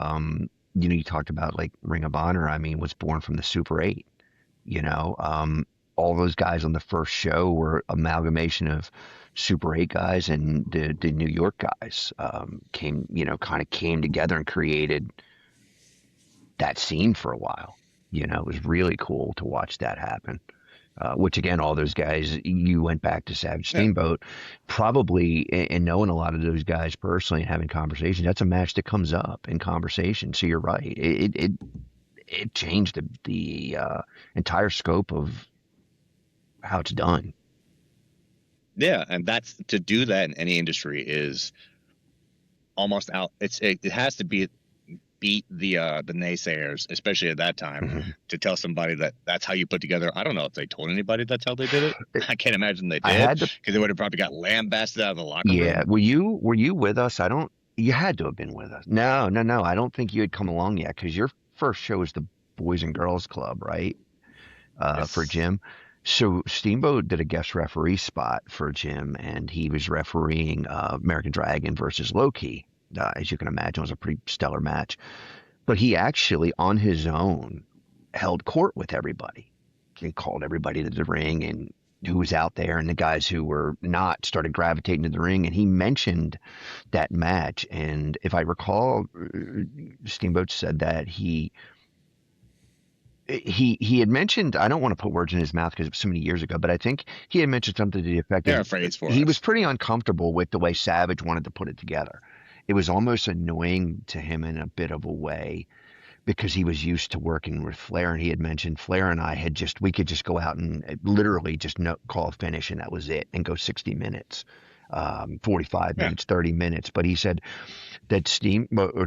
B: You talked about like Ring of Honor. I mean, was born from the Super 8. All those guys on the first show were amalgamation of Super 8 guys and the New York guys. Kind of came together and created that scene for a while. It was really cool to watch that happen. Which again, all those guys, you went back to Savage Steamboat, probably, and knowing a lot of those guys personally and having conversations, that's a match that comes up in conversation. So you're right. It changed the entire scope of how it's done.
C: Yeah, and that's to do that in any industry is almost out. It has to be beat the naysayers, especially at that time, to tell somebody that that's how you put together. I don't know if they told anybody that's how they did it. I can't imagine they did, because they would have probably got lambasted out of the locker room.
B: Yeah, were you with us? You had to have been with us. No, I don't think you had come along yet, because your first show was the Boys and Girls Club, right?
C: Yes.
B: For Jim. So Steamboat did a guest referee spot for Jim, and he was refereeing American Dragon versus Loki. As you can imagine, it was a pretty stellar match. But he actually, on his own, held court with everybody. He called everybody to the ring and who was out there, and the guys who were not started gravitating to the ring. And he mentioned that match. And if I recall, Steamboat said that he had mentioned, I don't want to put words in his mouth because it was so many years ago, but I think he had mentioned something to the effect that he was pretty uncomfortable with the way Savage wanted to put it together. It was almost annoying to him in a bit of a way, because he was used to working with Flair, and he had mentioned Flair and I we could just go out and literally just call a finish, and that was it, and go 60 minutes, 45 minutes, 30 minutes. But he said that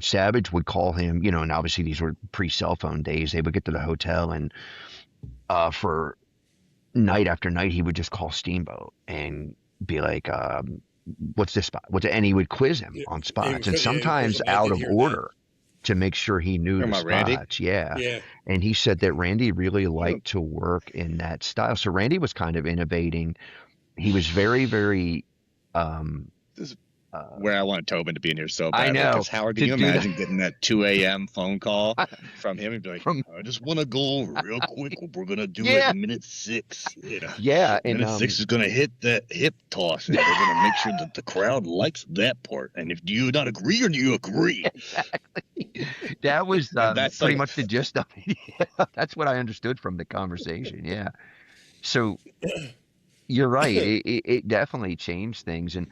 B: Savage would call him, and obviously these were pre-cell phone days. They would get to the hotel, and for night after night, he would just call Steamboat and be like, what's this spot? And he would quiz him on spots, and sometimes out of order to make sure he knew the spots.
C: Randy?
B: Yeah. And he said that Randy really liked to work in that style. So Randy was kind of innovating. He was very, very
C: where I want Tobin to be in here so bad.
B: I know.
C: Because Howard, can you imagine getting that 2 a.m. phone call from him and be like, I just want to go real quick. We're going to do it in minute 6.
B: Yeah. And
C: minute 6 is going to hit that hip toss. And we're going to make sure that the crowd likes that part. And if you not agree, or you agree.
B: Exactly. That was that's pretty much the gist of it. That's what I understood from the conversation. Yeah. So you're right. It definitely changed things. And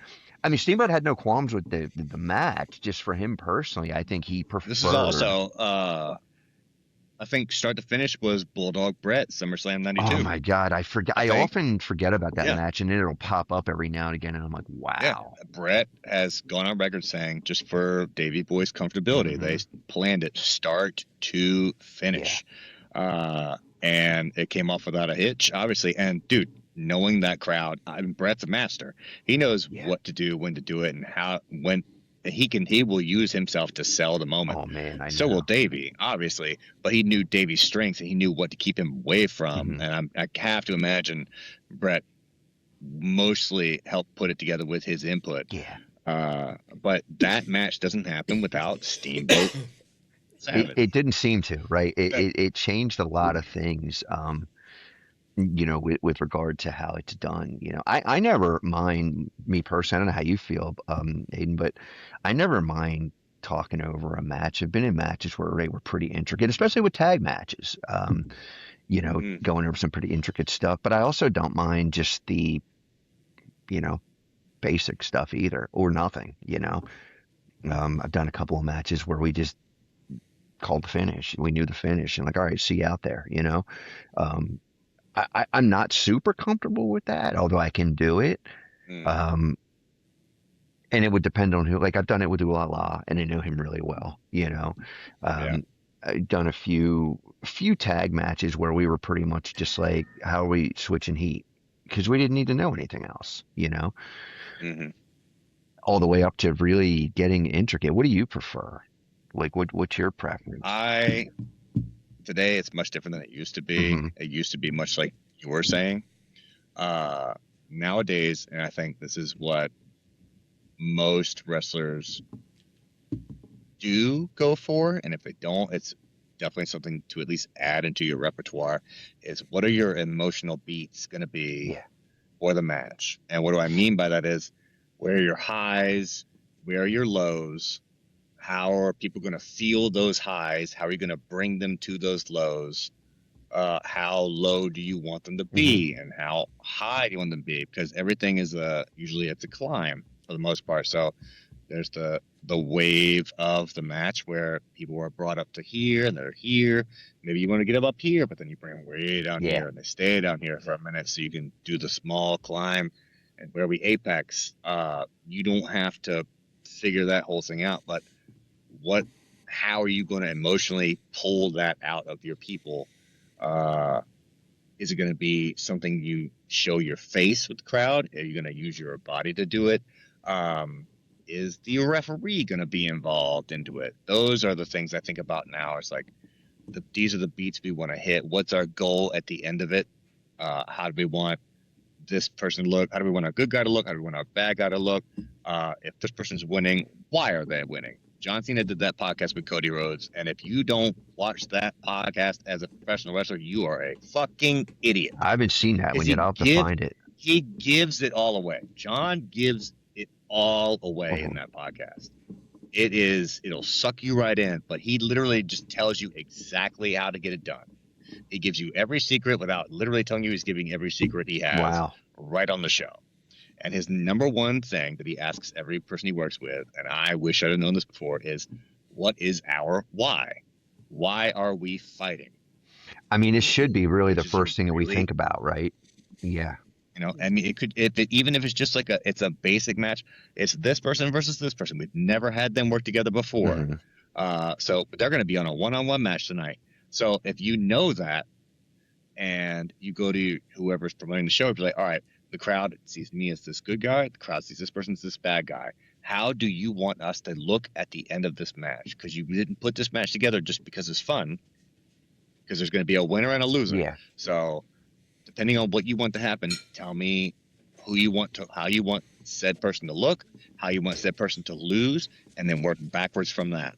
B: I mean, Steamboat had no qualms with the match. Just for him personally, I think he preferred.
C: This is also, I think start to finish was Bulldog Brett, SummerSlam '92.
B: Oh my God, I forget. I often forget about that match, and it'll pop up every now and again, and I'm like, wow.
C: Yeah. Brett has gone on record saying, just for Davey Boy's comfortability, they planned it start to finish, and it came off without a hitch, obviously. And dude, knowing that crowd, Brett's a master. He knows what to do, when to do it, and when he will use himself to sell the moment.
B: Oh man, I know.
C: So will Davey, obviously, but he knew Davey's strengths, and he knew what to keep him away from. And I have to imagine Brett mostly helped put it together with his input.
B: Yeah.
C: But that match doesn't happen without Steamboat.
B: It didn't seem to, right? It changed a lot of things. With regard to how it's done. I never mind, me personally, I don't know how you feel, Aden, but I never mind talking over a match. I've been in matches where they were pretty intricate, especially with tag matches, going over some pretty intricate stuff, but I also don't mind just the, basic stuff either, or nothing, I've done a couple of matches where we just called the finish. We knew the finish, and like, all right, see you out there, I'm not super comfortable with that, although I can do it. And it would depend on who. Like, I've done it with Ulala, and I know him really well. I've done a few tag matches where we were pretty much just like, how are we switching heat? Because we didn't need to know anything else. all the way up to really getting intricate. What do you prefer? Like, what's your preference?
C: Today it's much different than it used to be.
B: Mm-hmm.
C: It used to be much like you were saying. Nowadays, and I think this is what most wrestlers do go for, and if they don't, it's definitely something to at least add into your repertoire, is what are your emotional beats going to be for the match? And what do I mean by that is, where are your highs? Where are your lows? How are people going to feel those highs? How are you going to bring them to those lows? How low do you want them to be, and how high do you want them to be? Because everything is usually it's a climb for the most part. So there's the wave of the match where people are brought up to here and they're here. Maybe you want to get them up here, but then you bring them way down here and they stay down here for a minute so you can do the small climb. And where we apex, you don't have to figure that whole thing out. But how are you going to emotionally pull that out of your people? Is it going to be something you show your face with the crowd? Are you going to use your body to do it? Is the referee going to be involved into it? Those are the things I think about now. It's like, these are the beats we want to hit. What's our goal at the end of it? How do we want this person to look? How do we want our good guy to look? How do we want our bad guy to look? If this person's winning, why are they winning? John Cena did that podcast with Cody Rhodes, and if you don't watch that podcast as a professional wrestler, you are a fucking idiot.
B: I haven't seen that one yet. I'll have to find it.
C: He gives it all away. John gives it all away in that podcast. It'll suck you right in, but he literally just tells you exactly how to get it done. He gives you every secret without literally telling you he's giving every secret he has right on the show. And his number one thing that he asks every person he works with, and I wish I'd have known this before, is what is our why? Why are we fighting?
B: I mean, it should be really the first thing that we think about, right? Yeah.
C: You know, I mean, it could, even if it's just like it's a basic match, it's this person versus this person. We've never had them work together before. So they're going to be on a one-on-one match tonight. So if you know that, and you go to whoever's promoting the show, you'll be like, all right, the crowd sees me as this good guy. The crowd sees this person as this bad guy. How do you want us to look at the end of this match? Because you didn't put this match together just because it's fun. Because there's going to be a winner and a loser.
B: Yeah.
C: So depending on what you want to happen, tell me how you want said person to look, how you want said person to lose, and then work backwards from that.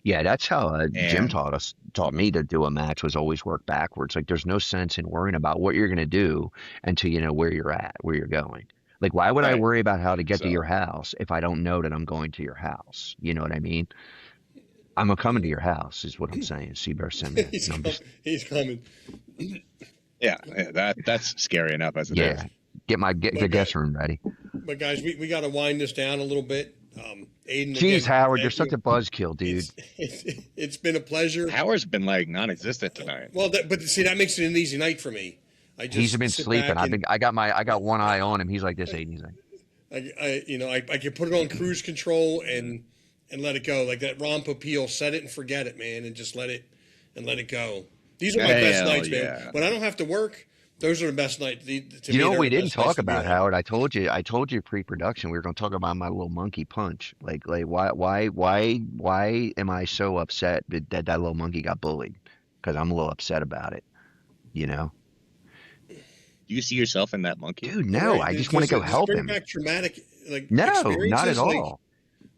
B: Yeah, that's how Jim taught me to do a match, was always work backwards. Like, there's no sense in worrying about what you're going to do until you know where you're at, where you're going. Like, why would I worry about how to get to your house if I don't know that I'm going to your house? You know what I mean? I'm coming to your house is what I'm saying. Seabear send me.
A: He's coming.
C: Yeah, that's scary enough as it is.
B: Get the guest room ready.
A: But guys, we got to wind this down a little bit. Aden,
B: jeez, again, Howard, you're such a buzzkill, dude.
A: It's been a pleasure.
C: Howard's been like non-existent tonight.
A: Well, but see, that makes it an easy night for me.
B: He's been sleeping. I got one eye on him. He's like this, Aden. He's like,
A: I can put it on cruise control and let it go, like that Ron Popeil, set it and forget it, man, and just let it go. These are my best nights, man. When I don't have to work, those are the best nights.
B: You know what we didn't talk about, Howard? I told you pre-production we were going to talk about my little monkey punch. Like why am I so upset that little monkey got bullied? Because I'm a little upset about it. You know.
C: Do you see yourself in that monkey?
B: Dude, no. Right. I just want to go help him.
A: Back traumatic,
B: no, not at all.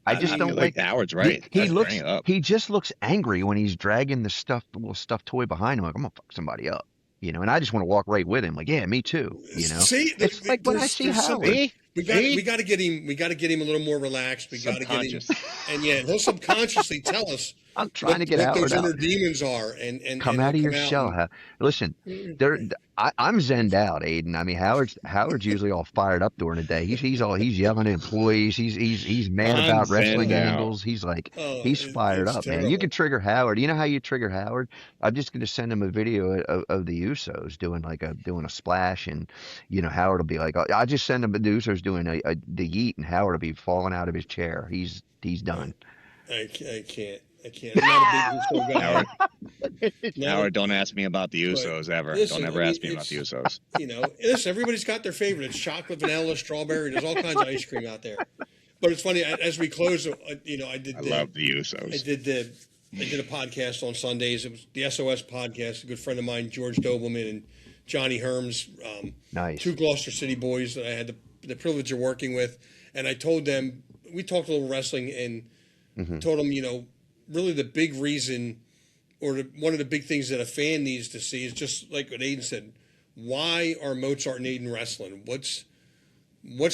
B: I just don't like
C: Howard's right.
B: He just looks angry when he's dragging the little stuffed toy behind him. Like, I'm gonna fuck somebody up. You know, and I just want to walk right with him. Like, yeah, me too. You know,
A: see,
B: it's like when I see Howard.
A: We got to get him. We got to get him a little more relaxed. We got to get him, and he'll subconsciously tell us.
B: I'm trying to get Howard
A: those
B: out.
A: inner demons are, and
B: come out of your shell. Listen, I'm zenned out, Aden. I mean, Howard's usually all fired up during the day. He's yelling at employees. He's mad about wrestling angles. He's like, he's fired up, terrible. Man. You can trigger Howard. You know how you trigger Howard? I'm just going to send him a video of the Usos doing a splash, and Howard will be like, I just send him the Usos doing the yeet, and Howard will be falling out of his chair. He's done.
A: I can't. I'm not a big Uso guy.
C: Howard, don't ask me about the Usos ever. Don't ever ask me about the Usos.
A: Listen, everybody's got their favorite. It's chocolate, vanilla, strawberry. There's all kinds of ice cream out there. But it's funny as we close.
C: I love the Usos.
A: I did a podcast on Sundays. It was the SOS podcast. A good friend of mine, George Dobleman and Johnny Herms,
B: Nice.
A: two Gloucester City boys that I had the privilege of working with. And I told them, we talked a little wrestling and told them, really the big reason or one of the big things that a fan needs to see is just like what Aden said. Why are Mozart and Aden wrestling? What's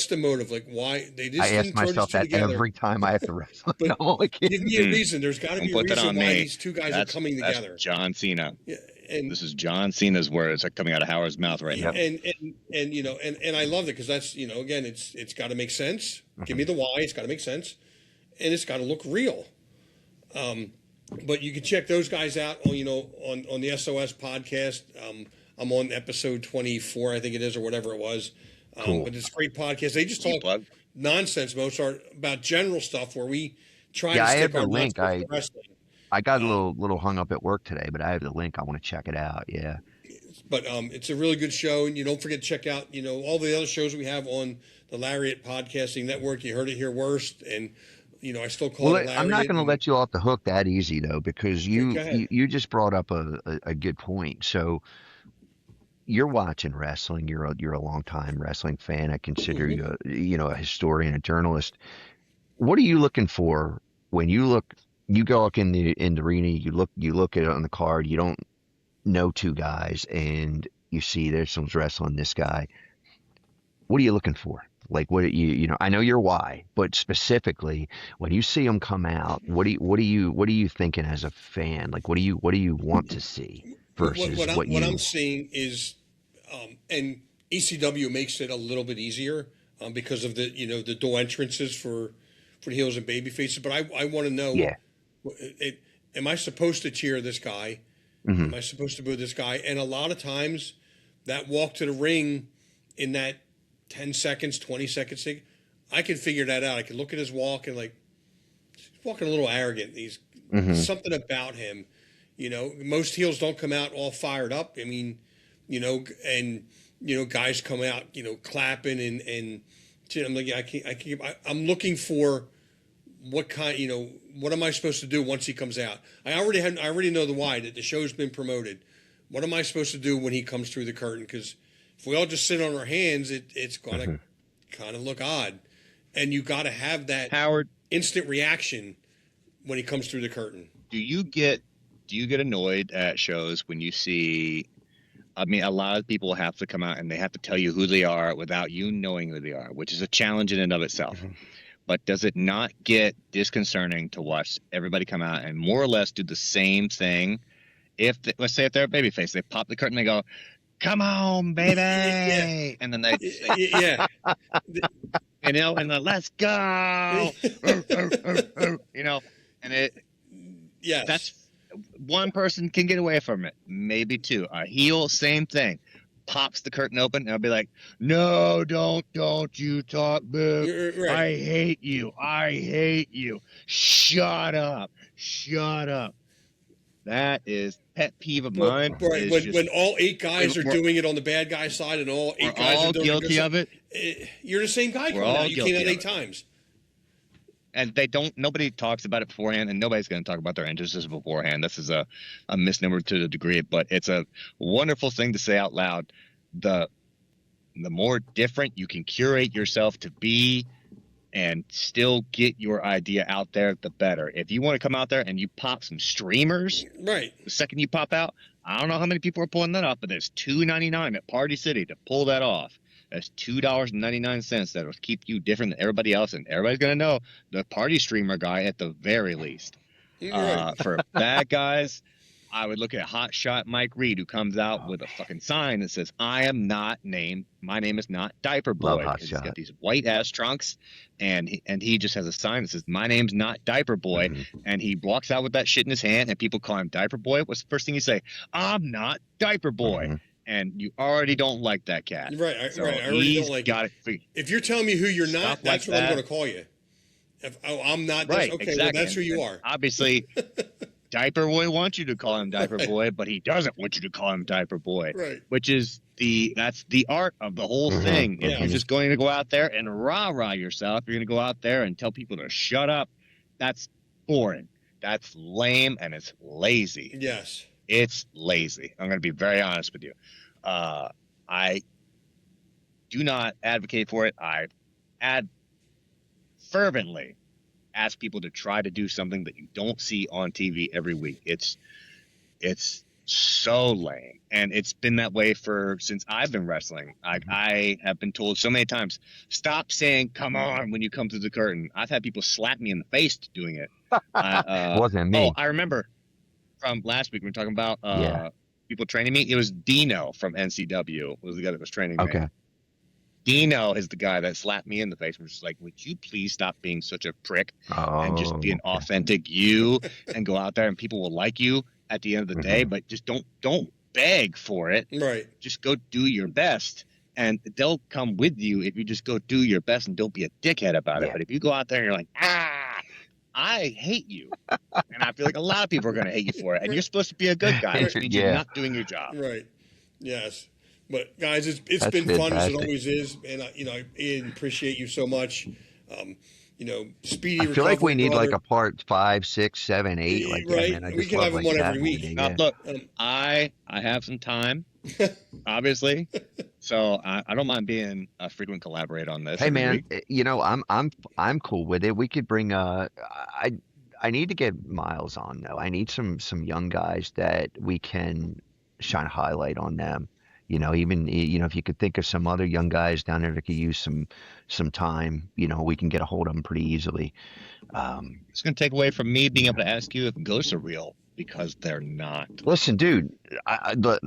A: the motive? Like, why they just
B: I ask
A: didn't throw
B: myself
A: these two
B: that
A: together.
B: every time I have to wrestle.
A: But
B: I'm only
A: Give
B: kidding.
A: me a reason. There's got to be a
C: Don't put that
A: reason
C: on
A: why
C: me.
A: these two guys are coming
C: That's
A: together.
C: John Cena.
A: Yeah, and
C: This is John Cena's words are coming out of Howard's mouth right now.
A: and I love it because that's again it's got to make sense. Give me the why. It's got to make sense, and it's got to look real. But you can check those guys out on on the SOS podcast. I'm on episode 24, I think it is, or whatever it was.
B: Cool.
A: But it's a great podcast. They just talk nonsense, Mozart, about general stuff where we try to
B: I
A: stick
B: have the
A: our
B: link.
A: nuts with wrestling.
B: I got a little hung up at work today, but I have the link. I want to check it out. Yeah.
A: But it's a really good show, and you don't forget to check out all the other shows we have on the Lariat Podcasting Network. You heard it here worst, and I still call it Lariat.
B: I'm not going to let you off the hook that easy though, because
A: Go ahead.
B: you just brought up a good point. So you're watching wrestling. You're a longtime wrestling fan. I consider you a historian, a journalist. What are you looking for when you look? You go up in the arena. You look at it on the card. You don't know two guys, and you see there's someone's wrestling this guy. What are you looking for? Like, what I know your why, but specifically when you see them come out, what are you thinking as a fan? Like, what do you want to see versus
A: what I'm seeing is, and ECW makes it a little bit easier because of the the dual entrances for the heels and baby faces. But I want to know, am I supposed to cheer this guy? Am I supposed to boo this guy? And a lot of times, that walk to the ring in that 10 seconds, 20 seconds thing, I can figure that out. I can look at his walk and he's walking a little arrogant. He's something about him. Most heels don't come out all fired up. I mean, guys come out, clapping and I'm like, I'm looking for what kind, what am I supposed to do once he comes out? I already know the why, that the show's been promoted. What am I supposed to do when he comes through the curtain? Because if we all just sit on our hands, it's going to kind of look odd. And you got to have that
C: Howard,
A: instant reaction when he comes through the curtain.
C: do you get annoyed at shows when you see, I mean, a lot of people have to come out and they have to tell you who they are without you knowing who they are, which is a challenge in and of itself. But does it not get disconcerting to watch everybody come out and more or less do the same thing? Let's say if they're a babyface, they pop the curtain, they go, "Come on, baby," and then they, and then let's go, and that's one person can get away from it, maybe two. A heel, same thing. Pops the curtain open, and I'll be like, "No, don't you talk, boo!
A: Right.
C: I hate you! Shut up! That is pet peeve of mine.
A: Right. When all 8 guys are doing it on the bad guy side, and all 8 guys are doing
C: guilty of it.
A: You're the same guy coming out. You came out 8 times.
C: And nobody talks about it beforehand, and nobody's going to talk about their entrances beforehand. This is a misnomer to the degree, but it's a wonderful thing to say out loud. The more different you can curate yourself to be and still get your idea out there, the better. If you want to come out there and you pop some streamers,
A: right,
C: the second you pop out, I don't know how many people are pulling that off, but there's $2.99 at Party City to pull that off. That's $2.99 that'll keep you different than everybody else, and everybody's gonna know the party streamer guy at the very least. For bad guys, I would look at Hot Shot Mike Reed, who comes out with a fucking sign that says, "I am not named. My name is not Diaper Boy." He's got these white ass trunks, and he just has a sign that says, "My name's not Diaper Boy," and he walks out with that shit in his hand, and people call him Diaper Boy. What's the first thing you say? "I'm not Diaper Boy." And you already don't like that cat.
A: Right. I already don't like it. If you're telling me who you're not, that's what I'm going to call you. I'm not.
C: Right.
A: Okay.
C: Exactly.
A: Well, that's who you are.
C: Obviously, Diaper Boy wants you to call him Diaper Boy, but he doesn't want you to call him Diaper Boy.
A: Right.
C: Which is that's the art of the whole thing. If you're just going to go out there and rah-rah yourself, you're going to go out there and tell people to shut up. That's boring. That's lame, and it's lazy.
A: Yes.
C: It's lazy. I'm going to be very honest with you. I do not advocate for it. I fervently ask people to try to do something that you don't see on TV every week. It's so lame, and it's been that way since I've been wrestling. I have been told so many times, stop saying "come on" when you come through the curtain. I've had people slap me in the face doing it.
B: Wasn't me.
C: Oh, I remember from last week we were talking about people training me. It was Dino from NCW was the guy that was training me. Dino is the guy that slapped me in the face and was just like, would you please stop being such a prick and just be an authentic you and go out there and people will like you at the end of the day, but just don't beg for it.
A: Right.
C: Just go do your best, and they'll come with you if you just go do your best and don't be a dickhead about it. But if you go out there and you're like, I hate you, and I feel like a lot of people are going to hate you for it, and you're supposed to be a good guy, which means you're not doing your job.
A: Right. Yes. But guys, it's been fun as it always is, and Aden, appreciate you so much. Speedy.
B: I feel like we need like a part 5, 6, 7, 8. Like
A: right.
B: That, man.
A: We can have one every week.
C: Look, I have some time, obviously, so I don't mind being a frequent collaborator on this.
B: Hey man, I'm cool with it. We could bring I need to get Miles on though. I need some young guys that we can shine a highlight on them. Even if you could think of some other young guys down there that could use some time, we can get a hold of them pretty easily.
C: It's going to take away from me being able to ask you if ghosts are real, because they're not.
B: Listen, dude, look,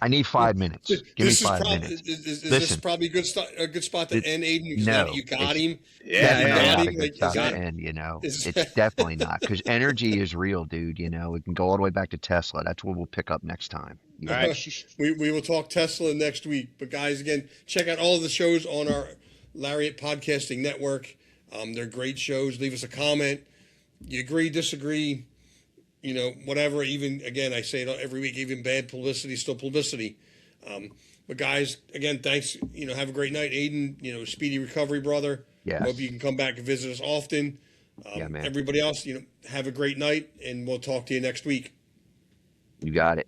B: I need 5 minutes. Give me 5 minutes.
A: Is this probably a good spot to end, Aden?
B: No.
A: You got him?
B: Yeah, it's definitely not, because energy is real, dude. We can go all the way back to Tesla. That's what we'll pick up next time.
C: All right.
A: We will talk Tesla next week. But guys, again, check out all of the shows on our Lariat Podcasting Network. They're great shows. Leave us a comment. You agree, disagree, whatever. Even, again, I say it every week, even bad publicity is still publicity. But guys, again, thanks. Have a great night. Aden, speedy recovery, brother.
B: Yes.
A: Hope you can come back and visit us often.
B: Man.
A: Everybody else, have a great night, and we'll talk to you next week.
B: You got it.